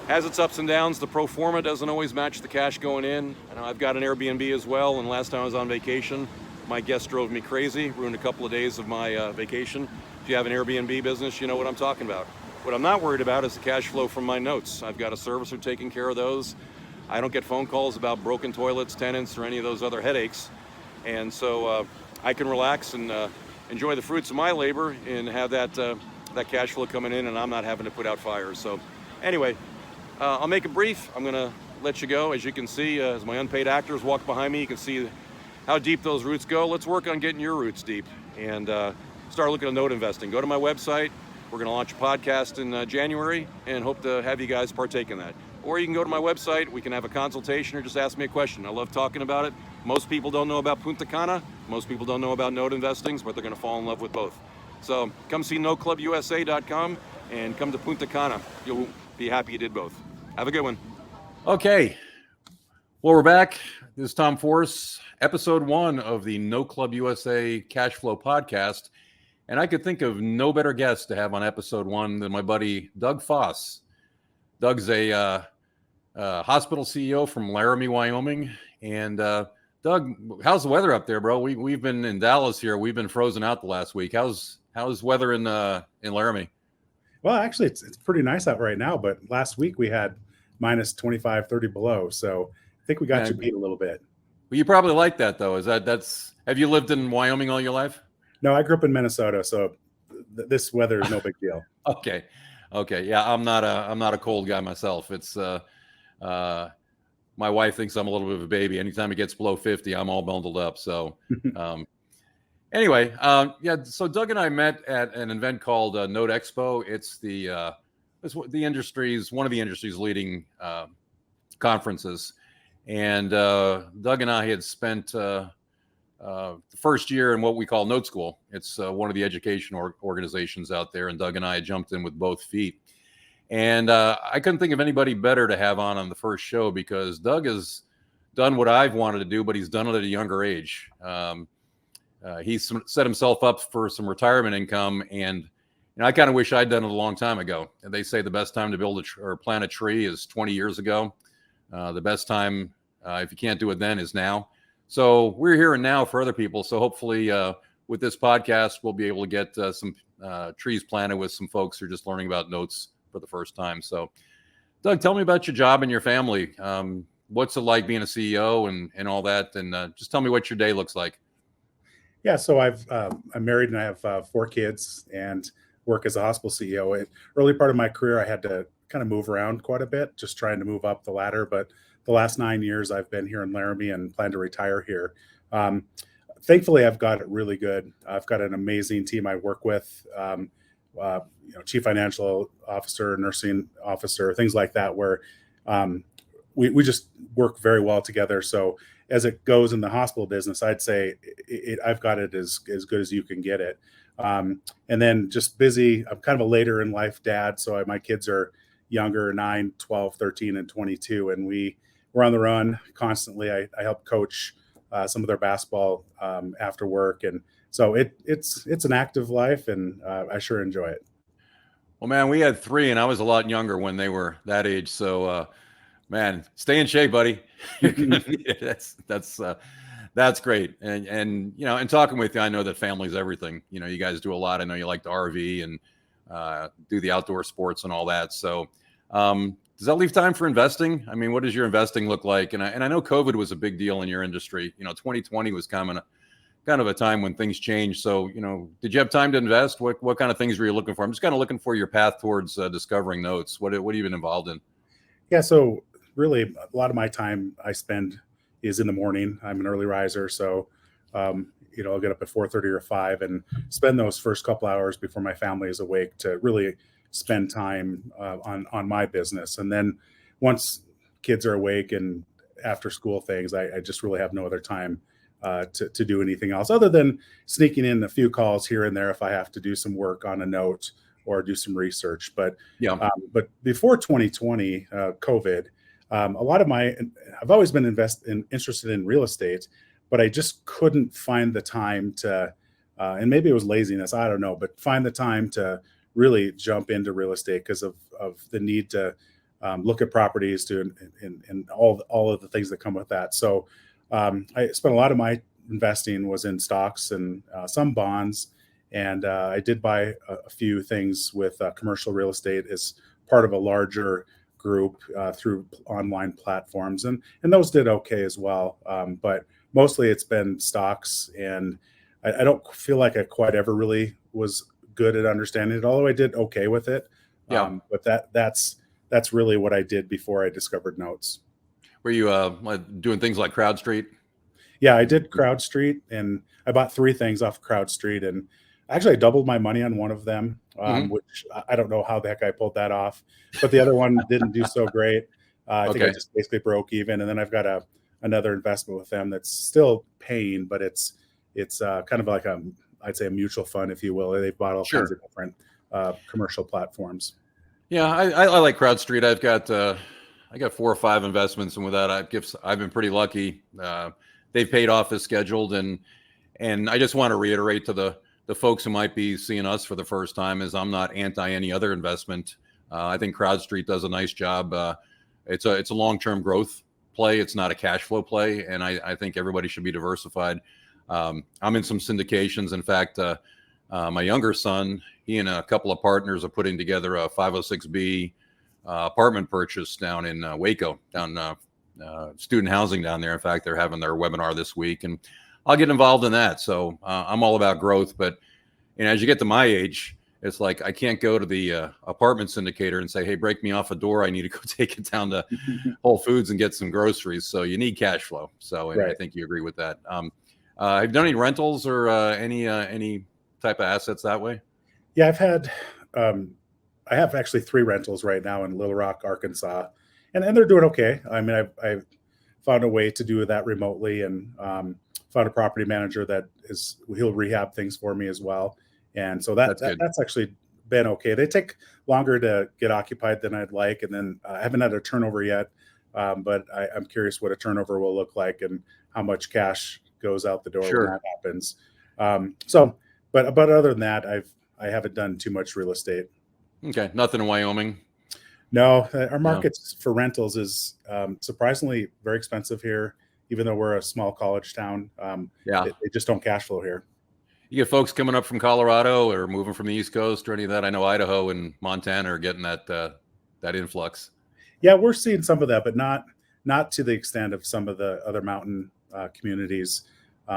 has its ups and downs. The pro forma doesn't always match the cash going in. I know I've got an Airbnb as well, and last time I was on vacation, my guest drove me crazy, ruined a couple of days of my vacation. If you have an Airbnb business, you know what I'm talking about. What I'm not worried about is the cash flow from my notes. I've got a servicer taking care of those. I don't get phone calls about broken toilets, tenants, or any of those other headaches. And so I can relax and enjoy the fruits of my labor and have that cash flow coming in, and I'm not having to put out fires. So anyway, I'll make it brief. I'm going to let you go. As you can see, as my unpaid actors walk behind me, you can see how deep those roots go. Let's work on getting your roots deep and start looking at note investing. Go to my website. We're going to launch a podcast in January and hope to have you guys partake in that. or you can go to my website. We can have a consultation or just ask me a question. I love talking about it. Most people don't know about Punta Cana. Most people don't know about note investing, but they're going to fall in love with both. So come see noclubusa.com and come to Punta Cana. You'll be happy you did both. Have a good one. Okay. Well, we're back. This is Tom Force, episode 1 of the No Club USA Cash Flow podcast. And I could think of no better guest to have on episode 1 than my buddy Doug Foss. Doug's a hospital CEO from Laramie, Wyoming. And Doug, how's the weather up there, bro? We've been in Dallas here. We've been frozen out the last week. How's weather in Laramie? Well, actually, it's pretty nice out right now. But last week we had minus 25, 30 below. So I think we got you beat a little bit. Well, you probably like that, though. Have you lived in Wyoming all your life? No, I grew up in Minnesota, so this weather is no big deal. Okay. Yeah, I'm not a cold guy myself. It's my wife thinks I'm a little bit of a baby. Anytime it gets below 50, I'm all bundled up. So anyway, so Doug and I met at an event called Note Expo. It's one of the industry's leading conferences. And Doug and I had spent the first year in what we call Note School. It's one of the education organizations out there, and Doug and I had jumped in with both feet. And I couldn't think of anybody better to have on the first show, because Doug has done what I've wanted to do, but he's done it at a younger age. He's set himself up for some retirement income, and I kind of wish I'd done it a long time ago. And they say the best time to build or plant a tree is 20 years ago. The best time, if you can't do it then, is now. So we're here and now for other people. So hopefully with this podcast, we'll be able to get some trees planted with some folks who are just learning about notes for the first time. So Doug, tell me about your job and your family. What's it like being a CEO and all that? And just tell me what your day looks like. Yeah, so I'm married and I have 4 kids and work as a hospital CEO. Early part of my career, I had to kind of move around quite a bit, just trying to move up the ladder. But the last 9 years I've been here in Laramie and plan to retire here. Thankfully, I've got it really good. I've got an amazing team I work with, chief financial officer, nursing officer, things like that, where we just work very well together. So as it goes in the hospital business, I'd say I've got it as good as you can get it. And then just busy. I'm kind of a later in life dad. So my kids are younger, 9, 12, 13, and 22. And we're on the run constantly. I help coach some of their basketball after work. And so it's an active life, and I sure enjoy it. Well, man, we had 3 and I was a lot younger when they were that age. So, man, stay in shape, buddy. That's great. And talking with you, I know that family's everything. You guys do a lot. I know you like to RV and do the outdoor sports and all that. So, does that leave time for investing? I mean, what does your investing look like? And I know COVID was a big deal in your industry. 2020 was kind of a time when things changed. So, did you have time to invest? What kind of things were you looking for? I'm just kind of looking for your path towards discovering notes. What have you been involved in? Yeah, so really a lot of my time I spend is in the morning. I'm an early riser, so I'll get up at 4:30 or 5 and spend those first couple hours before my family is awake to really spend time on my business. And then once kids are awake and after school things, I just really have no other time to do anything else other than sneaking in a few calls here and there if I have to do some work on a note or do some research. But but before 2020, COVID, I've always been interested in real estate, but I just couldn't find the time to, and maybe it was laziness, I don't know, but find the time to really jump into real estate because of the need to look at properties and all of the things that come with that. So I spent a lot of my investing was in stocks and some bonds, and I did buy a few things with commercial real estate as part of a larger group through online platforms, and those did okay as well. But mostly it's been stocks, and I don't feel like I quite ever really was good at understanding it, although I did okay with it. But that's really what I did before I discovered notes. Were you doing things like CrowdStreet? Yeah, I did CrowdStreet, and I bought 3 things off CrowdStreet, and actually I doubled my money on one of them, which I don't know how the heck I pulled that off, but the other one didn't do so great. I think I Okay. just basically broke even, and then I've got another investment with them that's still paying, but it's kind of like I'd say a mutual fund, if you will. They've bought all kinds Sure. of different commercial platforms. Yeah, I like CrowdStreet. I got 4 or 5 investments, and with that, I've been pretty lucky. They've paid off as scheduled, and I just want to reiterate to the folks who might be seeing us for the first time is I'm not anti any other investment. I think CrowdStreet does a nice job. It's a long-term growth play. It's not a cash flow play, and I think everybody should be diversified. I'm in some syndications. In fact, my younger son, he and a couple of partners are putting together a 506B apartment purchase down in Waco, down student housing down there. In fact, they're having their webinar this week, and I'll get involved in that. So I'm all about growth. But as you get to my age, it's like I can't go to the apartment syndicator and say, "Hey, break me off a door. I need to go take it down to Whole Foods and get some groceries." So you need cash flow. So and I Right. think you agree with that. Have you done any rentals or any type of assets that way? Yeah, um, I have actually 3 rentals right now in Little Rock, Arkansas, and they're doing okay. I mean, I've found a way to do that remotely, and found a property manager he'll rehab things for me as well, and so That's good. that's actually been okay. They take longer to get occupied than I'd like, and then I haven't had a turnover yet, but I'm curious what a turnover will look like and how much cash goes out the door when Sure. that happens. So, but other than that, I haven't done too much real estate. Okay. Nothing in Wyoming. No, our No. markets for rentals is surprisingly very expensive here, even though we're a small college town. Yeah. They just don't cash flow here. You get folks coming up from Colorado or moving from the East Coast or any of that. I know Idaho and Montana are getting that influx. Yeah, we're seeing some of that, but not to the extent of some of the other mountain communities.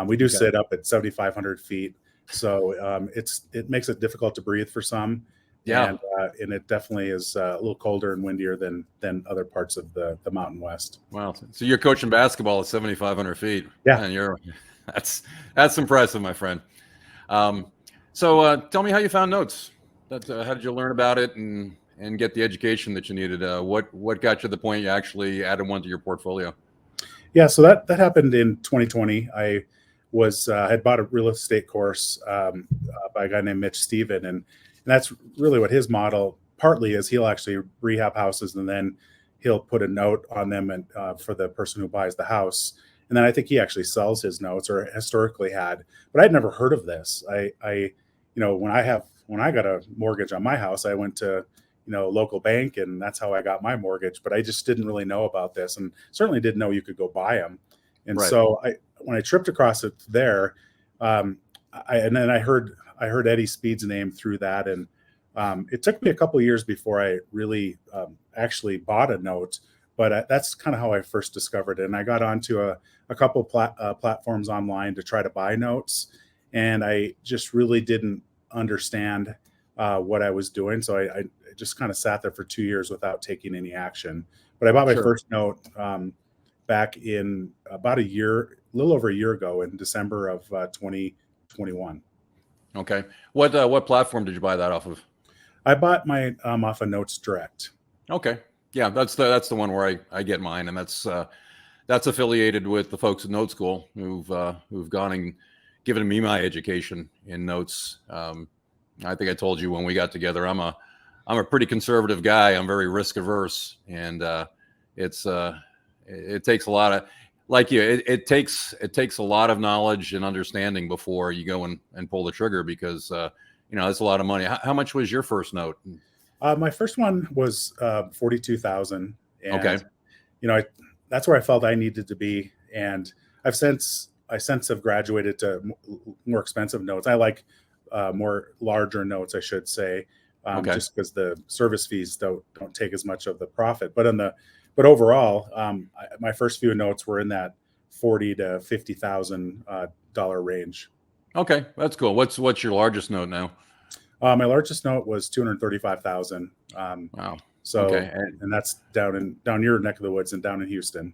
We do Okay. sit up at 7,500 feet, so it makes it difficult to breathe for some, Yeah. and it definitely is a little colder and windier than other parts of the Mountain West. Wow. So you're coaching basketball at 7,500 feet. Yeah. And that's impressive, my friend. Tell me how you found notes. How did you learn about it and get the education that you needed? What got you to the point you actually added one to your portfolio? Yeah, so that happened in 2020. I had bought a real estate course by a guy named Mitch Steven, and that's really what his model partly is. He'll actually rehab houses, and then he'll put a note on them and for the person who buys the house. And then I think he actually sells his notes, or historically had. But I'd never heard of this. When I got a mortgage on my house, I went to local bank, and that's how I got my mortgage. But I just didn't really know about this, and certainly didn't know you could go buy them. And Right. so when I tripped across it there, and then I heard Eddie Speed's name through that, and it took me a couple of years before I really actually bought a note. But that's kind of how I first discovered it. And I got onto a couple platforms online to try to buy notes, and I just really didn't understand what I was doing. So I just kind of sat there for 2 years without taking any action. But I bought my Sure. first note back in about a little over a year ago, in December of 2021. Okay. What platform did you buy that off of? I bought my off of Notes Direct. Okay. Yeah, that's the one where I get mine, and that's affiliated with the folks at Note School who've gone and given me my education in notes. I think I told you when we got together, I'm a pretty conservative guy. I'm very risk averse, and it takes a lot of, like you, it takes a lot of knowledge and understanding before you go and pull the trigger, because that's a lot of money. How much was your first note? My first one was 42,000, Okay. and that's where I felt I needed to be. And I since have graduated to more expensive notes. I like more larger notes, I should say, Okay. just because the service fees don't take as much of the profit. But overall, my first few notes were in that $40,000 to $50,000 range. Okay, that's cool. What's your largest note now? My largest note was 235,000. Wow. So, Okay. and that's down your neck of the woods and down in Houston.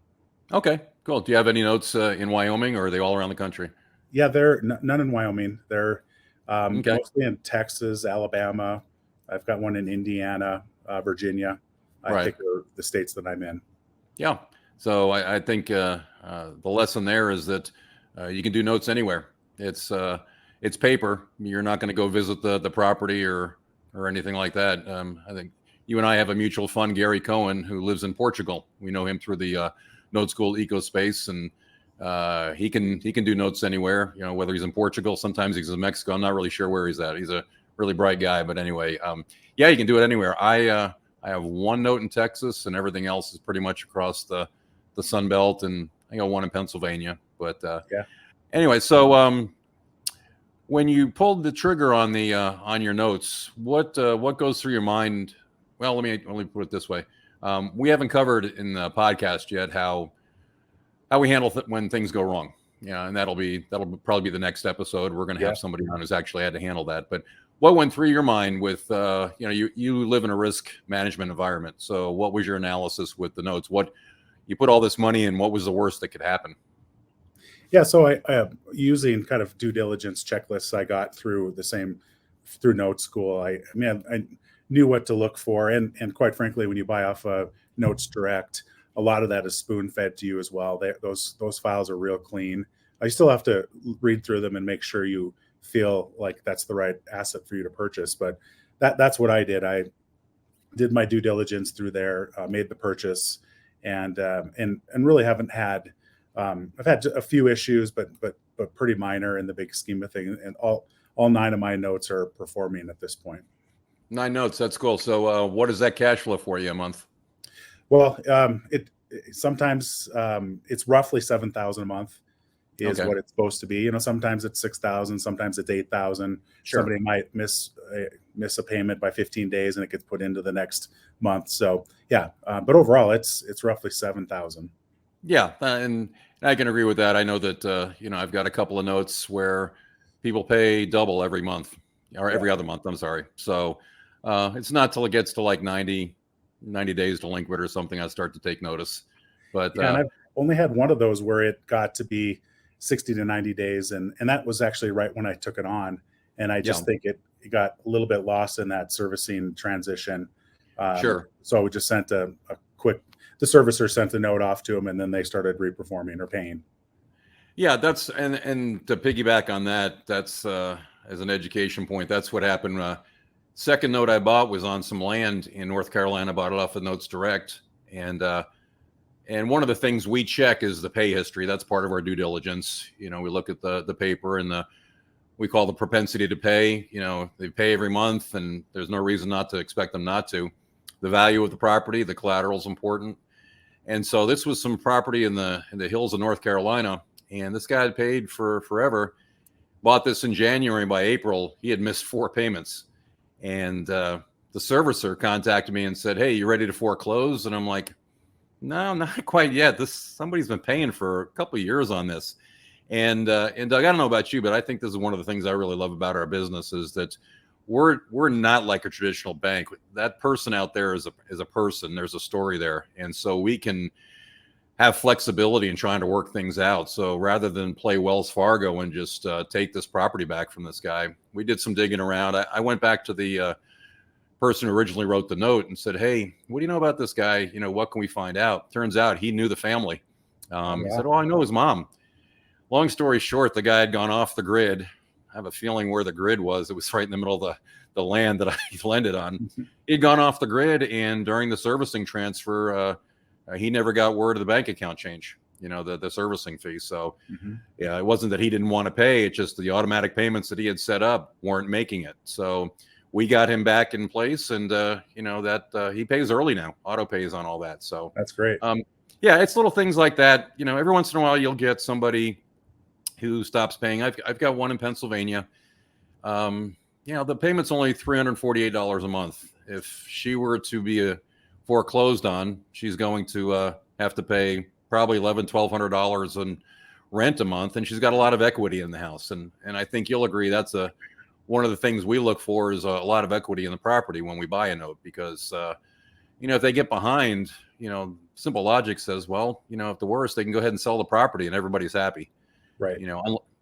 Okay, cool. Do you have any notes in Wyoming, or are they all around the country? Yeah, they're none in Wyoming. They're Okay. mostly in Texas, Alabama. I've got one in Indiana, Virginia. I Right. think are the states that I'm in. Yeah. So I think the lesson there is that you can do notes anywhere. It's paper. You're not going to go visit the property or anything like that. I think you and I have a mutual friend, Gary Cohen, who lives in Portugal. We know him through the Note School EcoSpace, and he can do notes anywhere. You know, whether he's in Portugal, sometimes he's in Mexico. I'm not really sure where he's at. He's a really bright guy, but anyway, yeah, you can do it anywhere. I have one note in Texas, and everything else is pretty much across the Sun Belt, and I got one in Pennsylvania. But Yeah. anyway, so when you pulled the trigger on the on your notes, what goes through your mind? Well, let me put it this way: we haven't covered in the podcast yet how we handle when things go wrong. Yeah, and that'll probably be the next episode. We're going to have somebody on who's actually had to handle that. But what went through your mind with you live in a risk management environment? So what was your analysis with the notes? What you put all this money in? What was the worst that could happen? Yeah, so I using kind of due diligence checklists I got through Note School. I knew what to look for, and quite frankly, when you buy off Notes Direct, a lot of that is spoon fed to you as well. Those files are real clean. I still have to read through them and make sure you feel like that's the right asset for you to purchase. But that's what I did. I did my due diligence through there, made the purchase, and really haven't had. I've had a few issues, but pretty minor in the big scheme of things. And all 9 of my notes are performing at this point. 9 notes. That's cool. So what is that cash flow for you a month? Well, it sometimes it's roughly 7,000 a month is what it's supposed to be. You know, sometimes it's 6,000, sometimes it's 8,000. Sure. Somebody might miss a payment by 15 days and it gets put into the next month. So yeah, but overall it's roughly 7,000. Yeah, and I can agree with that. I know that I've got a couple of notes where people pay double every month or every other month. I'm sorry. So it's not till it gets to like 90 days delinquent or something I start to take notice. But and I've only had one of those where it got to be 60 to 90 days, and that was actually right when I took it on, and I just think it got a little bit lost in that servicing transition. Sure. So we just sent a quick. The servicer sent a note off to them, and then they started reperforming or paying. Yeah, that's and to piggyback on that, that's as an education point. That's what happened. Second note I bought was on some land in North Carolina. Bought it off of Notes Direct, and one of the things we check is the pay history. That's part of our due diligence. You know, we look at the paper and we call the propensity to pay. You know, they pay every month, and there's no reason not to expect them not to. The value of the property, the collateral is important. And so this was some property in the hills of North Carolina, and this guy had paid for forever. Bought this in January. By April, he had missed 4 payments, and the servicer contacted me and said, "Hey, you ready to foreclose?" And I'm like, "No, not quite yet. Somebody's been paying for a couple of years on this." And Doug, I don't know about you, but I think this is one of the things I really love about our business is that we're not like a traditional bank. That person out there is a person. There's a story there, and so we can have flexibility in trying to work things out. So rather than play Wells Fargo and just take this property back from this guy, we did some digging around. I went back to the person who originally wrote the note and said, "Hey, what do you know about this guy? You know, what can we find out?" Turns out he knew the family. He said, "Oh, I know his mom." Long story short, the guy had gone off the grid. I have a feeling where the grid was. It was right in the middle of the land that I landed on. He'd gone off the grid, and during the servicing transfer, he never got word of the bank account change, you know, the servicing fee. So, yeah, it wasn't that he didn't want to pay. It's just the automatic payments that he had set up weren't making it. So we got him back in place, and, he pays early now, auto pays on all that. So that's great. Yeah, it's little things like that. You know, every once in a while you'll get somebody who stops paying. I've got one in Pennsylvania. The payment's only $348 a month. If she were to be foreclosed on, she's going to have to pay probably $1,200 in rent a month, and she's got a lot of equity in the house. And I think you'll agree that's one of the things we look for is a lot of equity in the property when we buy a note, because if they get behind, simple logic says, well, if the worst, they can go ahead and sell the property and everybody's happy. Right.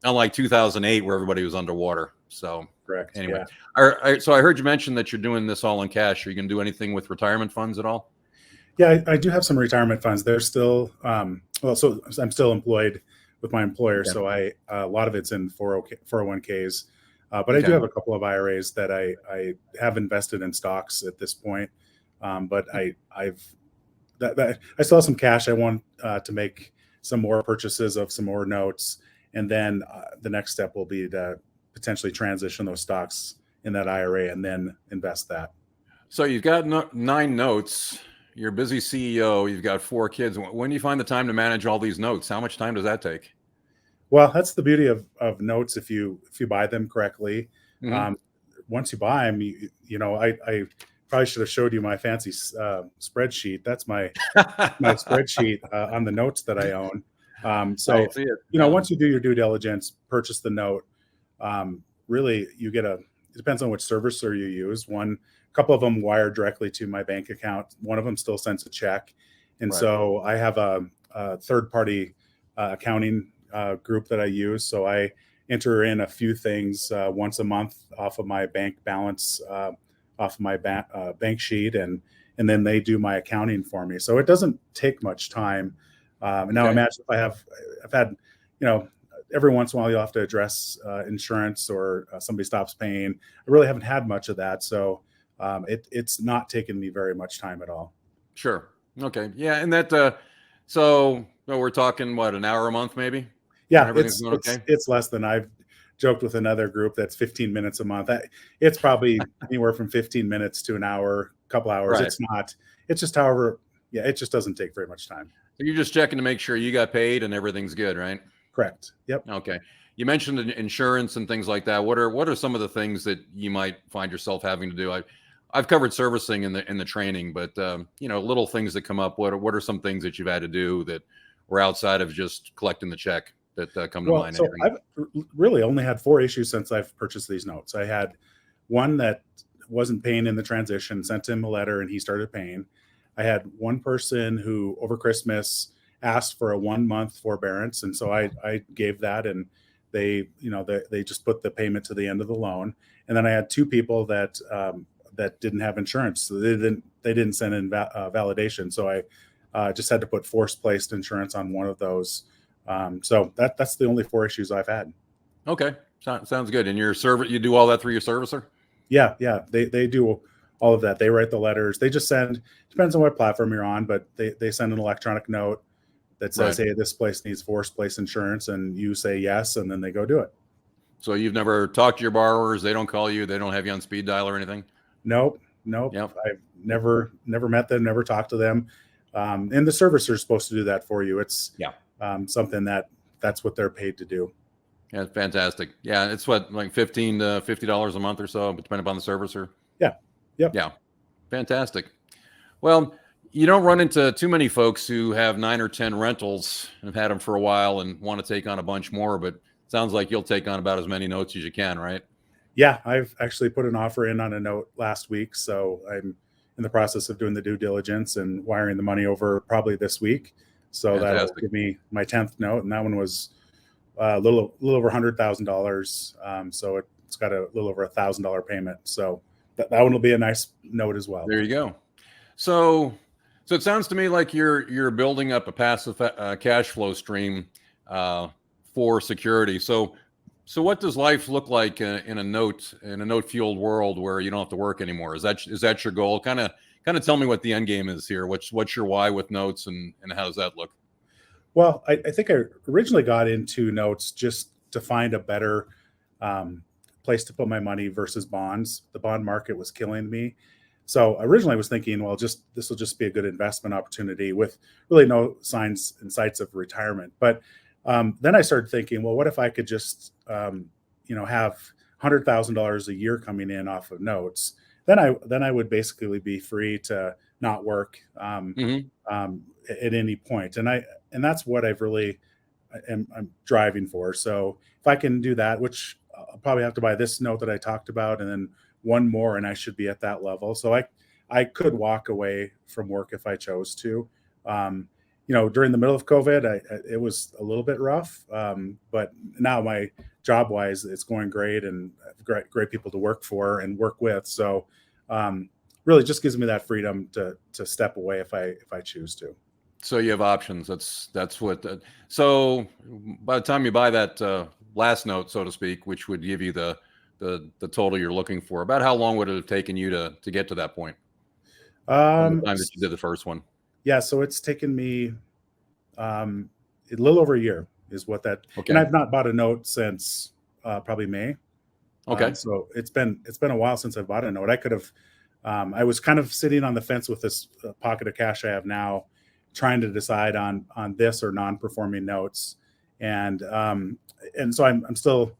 Unlike 2008 where everybody was underwater. So correct. Anyway, yeah. so I heard you mention that you're doing this all in cash. Are you going to do anything with retirement funds at all? Yeah, I do have some retirement funds. They're still so I'm still employed with my employer, Okay. so a lot of it's in 401ks, but I do Okay. have a couple of IRAs that I have invested in stocks at this point. But I've that I still have some cash. I want to make some more purchases of some more notes, and then the next step will be to potentially transition those stocks in that IRA and then invest that. So you've got 9 notes. You're a busy CEO. You've got 4 kids. When do you find the time to manage all these notes? How much time does that take? Well, that's the beauty of notes if you buy them correctly. Hmm. Um, Once you buy them, I probably should have showed you my fancy spreadsheet. That's my spreadsheet on the notes that I own. I So see it. Yeah. once you do your due diligence, purchase the note. Really, you get it depends on which servicer you use. A couple of them wire directly to my bank account. One of them still sends a check, and Right. so I have a third party accounting group that I use. So I enter in a few things once a month off of my bank balance, off of my bank sheet, and then they do my accounting for me. So it doesn't take much time. And now Okay. imagine if I've had, every once in a while you'll have to address insurance or somebody stops paying. I really haven't had much of that, so it's not taken me very much time at all. Sure. Okay. Yeah. And so we're talking what, an hour a month maybe when Yeah, everything's going okay? it's less than I've joked with another group that's 15 minutes a month. It's probably anywhere from 15 minutes to an hour, couple hours. Right. It's not. It's just however. Yeah, it just doesn't take very much time. So you're just checking to make sure you got paid and everything's good, right? Correct. Yep. Okay. You mentioned insurance and things like that. What are some of the things that you might find yourself having to do? I've covered servicing in the training, but little things that come up. What are some things that you've had to do that were outside of just collecting the check that come to Well, mind? so I've really only had 4 issues since I've purchased these notes. I had one that wasn't paying in the transition, sent him a letter, and he started paying. I had one person who over Christmas asked for a 1 month forbearance, and so I gave that, and they just put the payment to the end of the loan. And then I had two people that didn't have insurance, so they didn't send in validation. So I just had to put force placed insurance on one of those. So that's the only 4 issues I've had. Okay. Sounds good. And you do all that through your servicer? Yeah, they do all of that. They write the letters. They just send, depends on what platform you're on, but they send an electronic note that says, Right. hey, this place needs force place insurance, and you say yes, and then they go do it. So you've never talked to your borrowers? They don't call you? They don't have you on speed dial or anything? Nope. Yep. I've never met them, never talked to them. And the servicer is supposed to do that for you. It's Yeah. something that's what they're paid to do. Yeah, fantastic. Yeah, it's what, like $15 to $50 a month or so, depending upon the servicer. Yeah. Yep. Yeah, fantastic. Well, you don't run into too many folks who have 9 or 10 rentals and have had them for a while and want to take on a bunch more, but it sounds like you'll take on about as many notes as you can, right? Yeah, I've actually put an offer in on a note last week, so I'm in the process of doing the due diligence and wiring the money over probably this week. So that'll Fantastic. give me my 10th note, and that one was a little over $100,000. So it's got a little over $1,000 payment. So that one will be a nice note as well. There you go. So it sounds to me like you're building up a passive cash flow stream for security. So what does life look like in a note fueled world where you don't have to work anymore? Is that your goal? Kind of tell me what the end game is here. What's your why with notes, and how does that look? Well, I think I originally got into notes just to find a better place to put my money versus bonds. The bond market was killing me. So originally I was thinking, well, this will just be a good investment opportunity with really no signs and sights of retirement. But then I started thinking, well, what if I could just, have $100,000 a year coming in off of notes? Then I would basically be free to not work Hmm. at any point. And that's what I'm driving for. So if I can do that, which I'll probably have to buy this note that I talked about, and then one more, and I should be at that level. So I could walk away from work if I chose to. During the middle of COVID, it was a little bit rough, but now my job wise, it's going great, and I have great people to work for and work with. So really just gives me that freedom to step away if I choose to. So you have options. That's what. So by the time you buy that last note, so to speak, which would give you the total you're looking for, about how long would it have taken you to get to that point from the time that you did the first one? Yeah, so it's taken me a little over a year is what that. Okay. And I've not bought a note since probably May. Okay. So it's been a while since I bought a note. I could have. I was kind of sitting on the fence with this pocket of cash I have now, trying to decide on this or non-performing notes, and so I'm still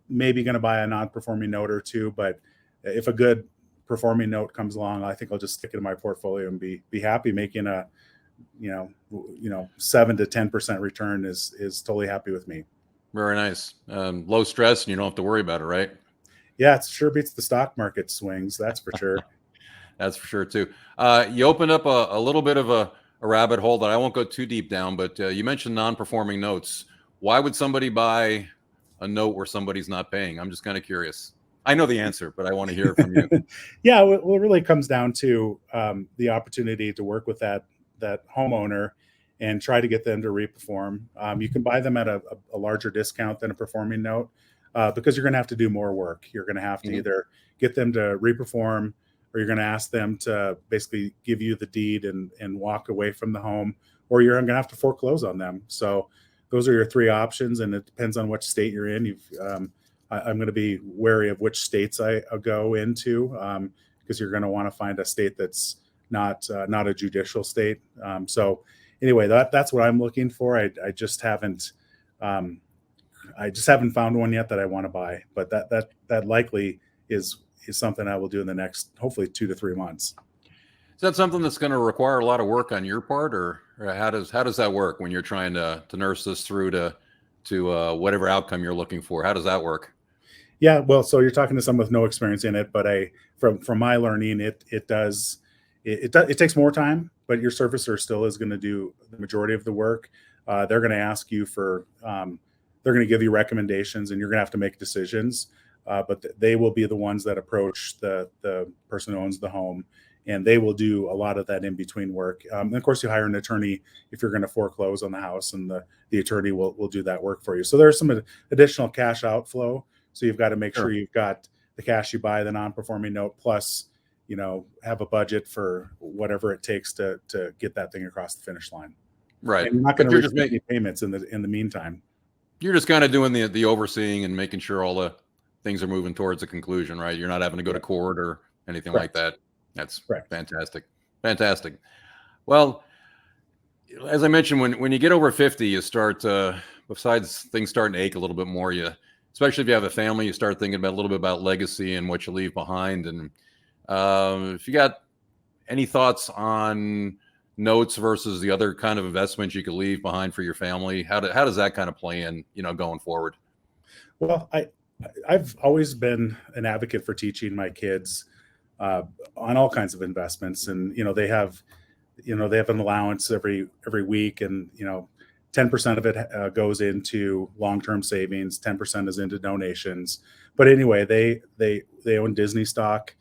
maybe going to buy a non-performing note or two. But if a good performing note comes along, I think I'll just stick it in my portfolio and be happy. Making a 7 to 10% return is totally happy with me. Very nice. Low stress, and you don't have to worry about it, right? Yeah, it sure beats the stock market swings. That's for sure. That's for sure too. You opened up a little bit of a rabbit hole that I won't go too deep down, but you mentioned non-performing notes. Why would somebody buy a note where somebody's not paying? I'm just kind of curious. I know the answer, but I want to hear it from you. Yeah, well, it really comes down to the opportunity to work with that homeowner and try to get them to reperform. You can buy them at a larger discount than a performing note because you're going to have to do more work. You're going to have to either get them to reperform, or you're going to ask them to basically give you the deed and walk away from the home, or you're going to have to foreclose on them. So those are your three options, and it depends on which state you're in. I'm going to be wary of which states I go into because you're going to want to find a state that's not a judicial state. So anyway, that's what I'm looking for. I just haven't found one yet that I want to buy, but that likely is something I will do in the next, hopefully 2 to 3 months. Is that something that's going to require a lot of work on your part, or how does that work when you're trying to nurse this through to whatever outcome you're looking for? How does that work? Yeah, well, so you're talking to someone with no experience in it, but from my learning, it takes more time, but your servicer still is going to do the majority of the work. They're going to ask you for, they're going to give you recommendations, and you're going to have to make decisions. But they will be the ones that approach the person who owns the home, and they will do a lot of that in between work. And of course, you hire an attorney if you're going to foreclose on the house, and the attorney will do that work for you. So there's some additional cash outflow. So you've got to make sure you've got the cash you buy the non-performing note, plus have a budget for whatever it takes to get that thing across the finish line. Right. And you're not going to make any payments in the meantime. You're just kind of doing the overseeing and making sure all the things are moving towards a conclusion, right? You're not having to go to court or anything like that. That's fantastic. Fantastic. Well, as I mentioned, when you get over 50, you start, besides things starting to ache a little bit more, especially if you have a family, you start thinking about a little bit about legacy and what you leave behind. And if you got any thoughts on notes versus the other kind of investments you could leave behind for your family, how does that kind of play in, going forward? Well, I've always been an advocate for teaching my kids on all kinds of investments, and they have an allowance every week, and 10% of it goes into long-term savings, 10% is into donations. But anyway, they own Disney stock,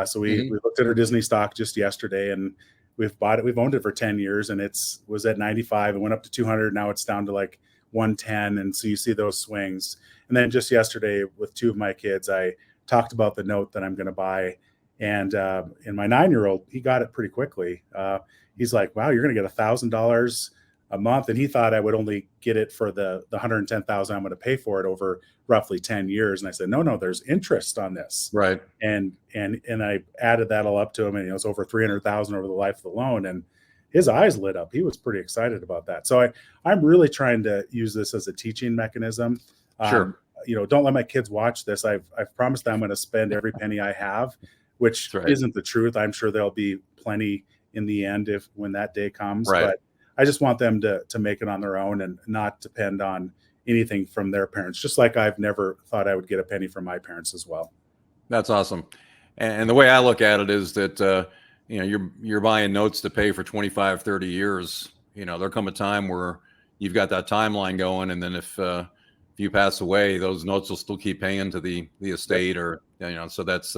so we looked at our Disney stock just yesterday, and we've owned it for 10 years, and was at 95, it went up to 200, now it's down to like 110, and so you see those swings. And then just yesterday with two of my kids, I talked about the note that I'm going to buy, and my 9-year-old, he got it pretty quickly. He's like, "Wow, you're going to get $1,000 a month," and he thought I would only get it for the $110,000 I'm going to pay for it over roughly 10 years. And I said, no, there's interest on this, right? And I added that all up to him, and it's over $300,000 over the life of the loan, and his eyes lit up. He was pretty excited about that. So I'm really trying to use this as a teaching mechanism. Sure. Don't let my kids watch this. I've promised them I'm going to spend every penny I have, which isn't the truth. I'm sure there'll be plenty in the end when that day comes. Right. But I just want them to make it on their own and not depend on anything from their parents, just like I've never thought I would get a penny from my parents as well. That's awesome. And the way I look at it is that, you're buying notes to pay for 25, 30 years. There'll come a time where you've got that timeline going. And then if you pass away, those notes will still keep paying to the estate, or, so that's,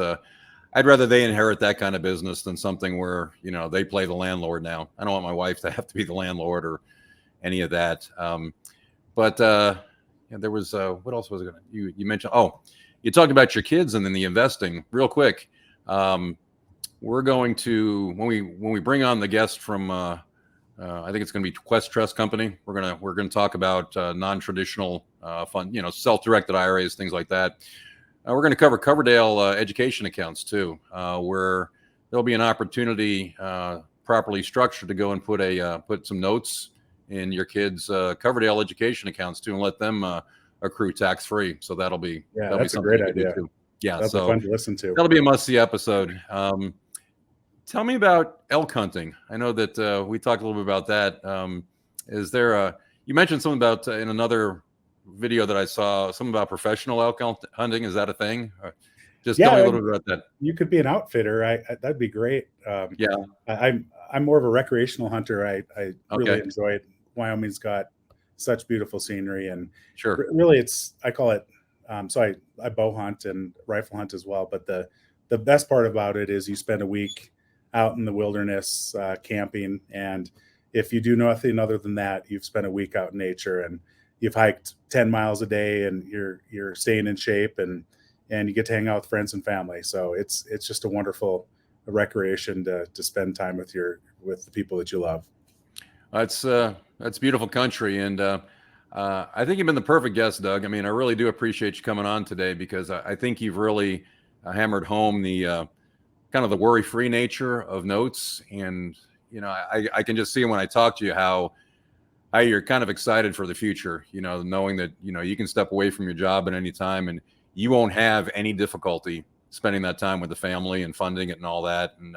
I'd rather they inherit that kind of business than something where, they play the landlord now. I don't want my wife to have to be the landlord or any of that. But yeah, there was, what else was it? You mentioned, you talked about your kids and then the investing real quick. We're going to, when we bring on the guest from, I think it's going to be Quest Trust Company. We're going to talk about non-traditional fund, self-directed IRAs, things like that. We're going to cover Coverdale education accounts too, where there'll be an opportunity properly structured to go and put some notes in your kids' Coverdale education accounts too, and let them accrue tax free. So that'll be that's a great idea too. Yeah, that'll be fun to listen to. That'll be a must-see episode. Tell me about elk hunting. I know that we talked a little bit about that. Is there you mentioned something about in another video that I saw, something about professional elk hunting. Is that a thing? Just tell me a little bit about that. You could be an outfitter. That'd be great. I'm more of a recreational hunter. I really enjoy it. Wyoming's got such beautiful scenery, and sure, really I call it. So I bow hunt and rifle hunt as well. But the best part about it is you spend a week out in the wilderness camping, and if you do nothing other than that, you've spent a week out in nature, and you've hiked 10 miles a day, and you're staying in shape, and you get to hang out with friends and family. So it's just a wonderful recreation to spend time with the people that you love. That's beautiful country, and I think you've been the perfect guest, Doug. I mean, I really do appreciate you coming on today, because I think you've really hammered home the kind of the worry-free nature of notes. And I can just see when I talk to you how you're kind of excited for the future, knowing that you can step away from your job at any time and you won't have any difficulty spending that time with the family and funding it and all that. And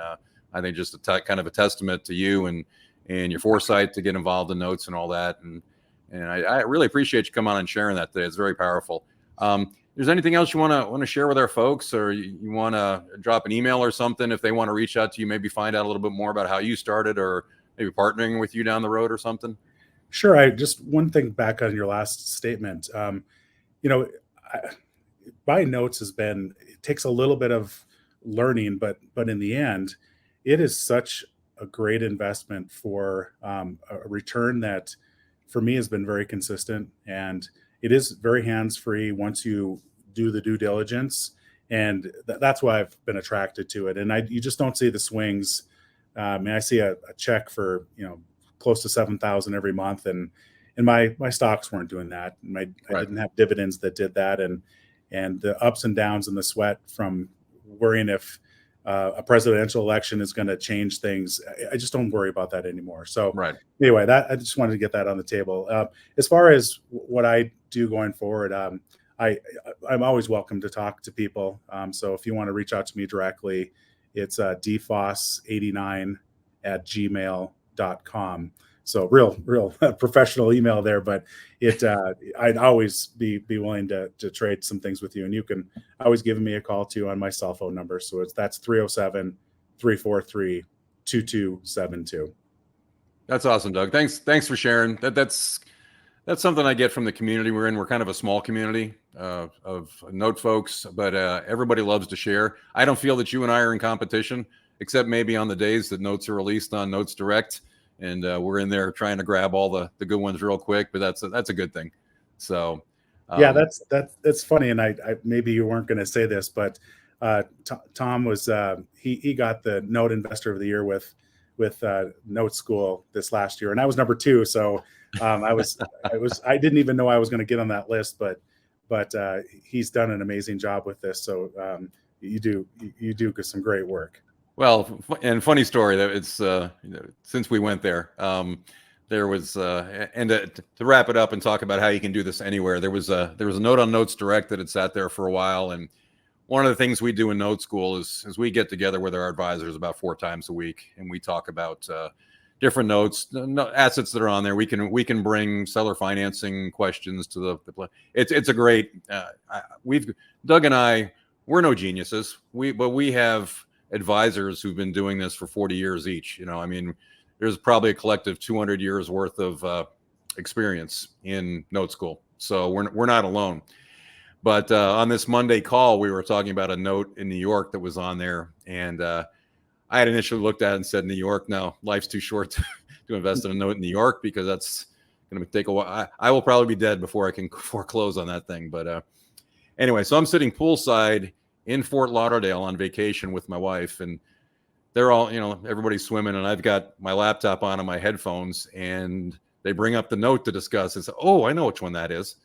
I think just kind of a testament to you and your foresight to get involved in notes and all that. And I really appreciate you coming on and sharing that today. It's very powerful. There's anything else you want to share with our folks, or you want to drop an email or something if they want to reach out to you, maybe find out a little bit more about how you started, or maybe partnering with you down the road or something? Sure. Just one thing back on your last statement. Buying notes it takes a little bit of learning, but in the end, it is such a great investment for a return that for me has been very consistent, and it is very hands-free once you do the due diligence. And that's why I've been attracted to it. And you just don't see the swings. I see a check for, close to 7,000 every month. And my stocks weren't doing that. I didn't have dividends that did that. And the ups and downs and the sweat from worrying if a presidential election is going to change things, I just don't worry about that anymore. So anyway, I just wanted to get that on the table. As far as what I do going forward, I'm always welcome to talk to people. So if you want to reach out to me directly, it's dfoss89@gmail.com. So real professional email there, but I'd always be willing to trade some things with you, and you can always give me a call too on my cell phone number. So that's 307-343-2272. That's awesome, Doug. Thanks for sharing. That's something I get from the community we're in. We're kind of a small community of note folks, but everybody loves to share. I don't feel that you and I are in competition, except maybe on the days that notes are released on Notes Direct. And we're in there trying to grab all the good ones real quick, but that's a good thing. So that's funny. And I maybe you weren't going to say this, but Tom was he got the Note Investor of the Year with Note School this last year, and I was number 2. So I didn't even know I was going to get on that list, but he's done an amazing job with this. So you do some great work. Well, and funny story that it's since we went there was and to wrap it up and talk about how you can do this anywhere. There was a note on Notes Direct that had sat there for a while, and one of the things we do in Note School is we get together with our advisors about 4 times a week, and we talk about different notes, assets that are on there. We can bring seller financing questions to the it's a great. Doug and I, we're no geniuses. But we have advisors who've been doing this for 40 years each. I mean, there's probably a collective 200 years worth of experience in Note School. So we're not alone. But on this Monday call, we were talking about a note in New York that was on there. And I had initially looked at it and said, New York, no, life's too short to invest in a note in New York, because that's going to take a while. I will probably be dead before I can foreclose on that thing. But anyway, so I'm sitting poolside in Fort Lauderdale on vacation with my wife, and they're all, everybody's swimming, and I've got my laptop on and my headphones, and they bring up the note to discuss. And say, oh, I know which one that is.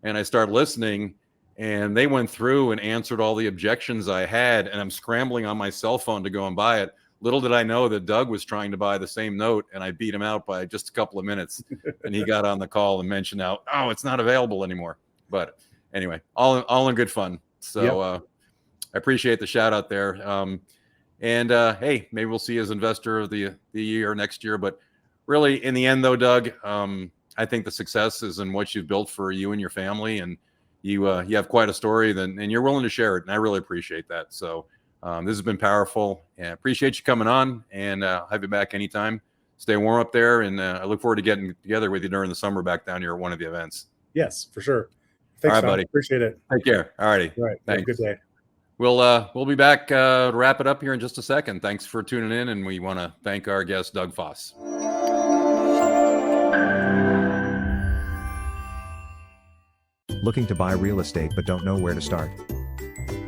And I start listening, and they went through and answered all the objections I had, and I'm scrambling on my cell phone to go and buy it. Little did I know that Doug was trying to buy the same note, and I beat him out by just a couple of minutes. And he got on the call and mentioned how, oh, it's not available anymore. But anyway, all in good fun. So I appreciate the shout out there. And hey, maybe we'll see you as investor of the year next year. But really, in the end, though, Doug, I think the success is in what you've built for you and your family, and you have quite a story. And you're willing to share it, and I really appreciate that. So this has been powerful, and appreciate you coming on. And have you back anytime. Stay warm up there, and I look forward to getting together with you during the summer back down here at one of the events. Yes, for sure. Thanks, all right, Tom. buddy. Appreciate it. Take care. All righty. All right. Have a good day. We'll be back to wrap it up here in just a second. Thanks for tuning in, and we want to thank our guest, Doug Foss. Looking to buy real estate but don't know where to start?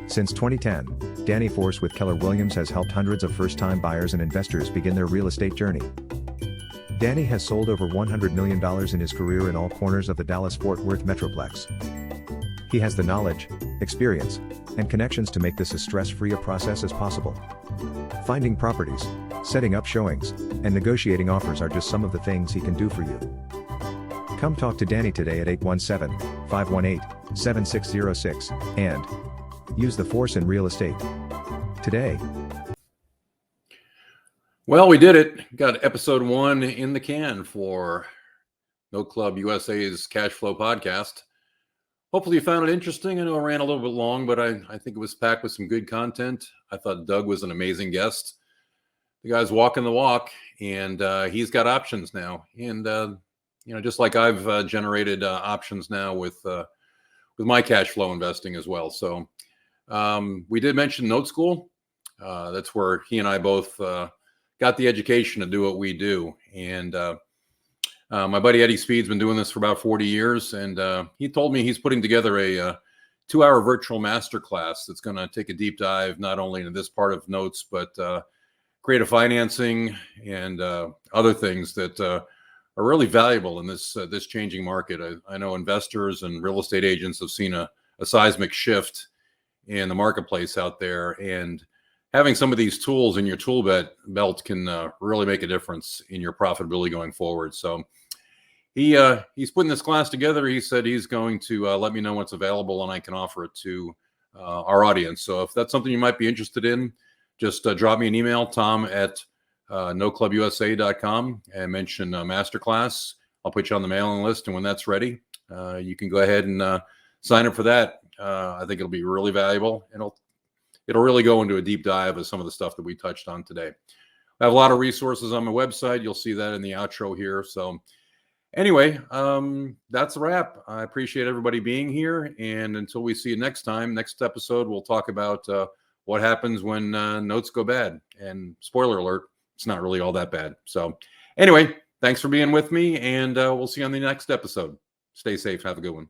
Since 2010, Danny Force with Keller Williams has helped hundreds of first-time buyers and investors begin their real estate journey. Danny has sold over $100 million in his career in all corners of the Dallas-Fort Worth Metroplex. He has the knowledge, experience, and connections to make this as stress-free a process as possible. Finding properties, setting up showings, and negotiating offers are just some of the things he can do for you. Come talk to Danny today at 817-518-7606 and use the Force in real estate today. Well, we did it. Got episode 1 in the can for No Club USA's Cash Flow Podcast. Hopefully you found it interesting. I know it ran a little bit long, but I think it was packed with some good content. I thought Doug was an amazing guest. The guy's walking the walk, and he's got options now. And, just like I've generated options now with my cash flow investing as well. So we did mention Note School. That's where he and I both got the education to do what we do. And my buddy Eddie Speed's been doing this for about 40 years. And he told me he's putting together a 2-hour virtual masterclass that's going to take a deep dive, not only into this part of notes, but creative financing and other things that are really valuable in this changing market. I know investors and real estate agents have seen a seismic shift in the marketplace out there, and having some of these tools in your tool belt can really make a difference in your profitability going forward. So he's putting this class together. He said he's going to let me know what's available, and I can offer it to our audience. So if that's something you might be interested in, just drop me an email, Tom at noclubusa.com, and mention masterclass. I'll put you on the mailing list, and when that's ready, you can go ahead and sign up for that. I think it'll be really valuable, and it'll really go into a deep dive of some of the stuff that we touched on today. I have a lot of resources on my website. You'll see that in the outro here. So anyway, that's a wrap. I appreciate everybody being here, and until we see you next time, next episode, we'll talk about what happens when notes go bad. And spoiler alert, it's not really all that bad. So anyway, thanks for being with me, and we'll see you on the next episode. Stay safe. Have a good one.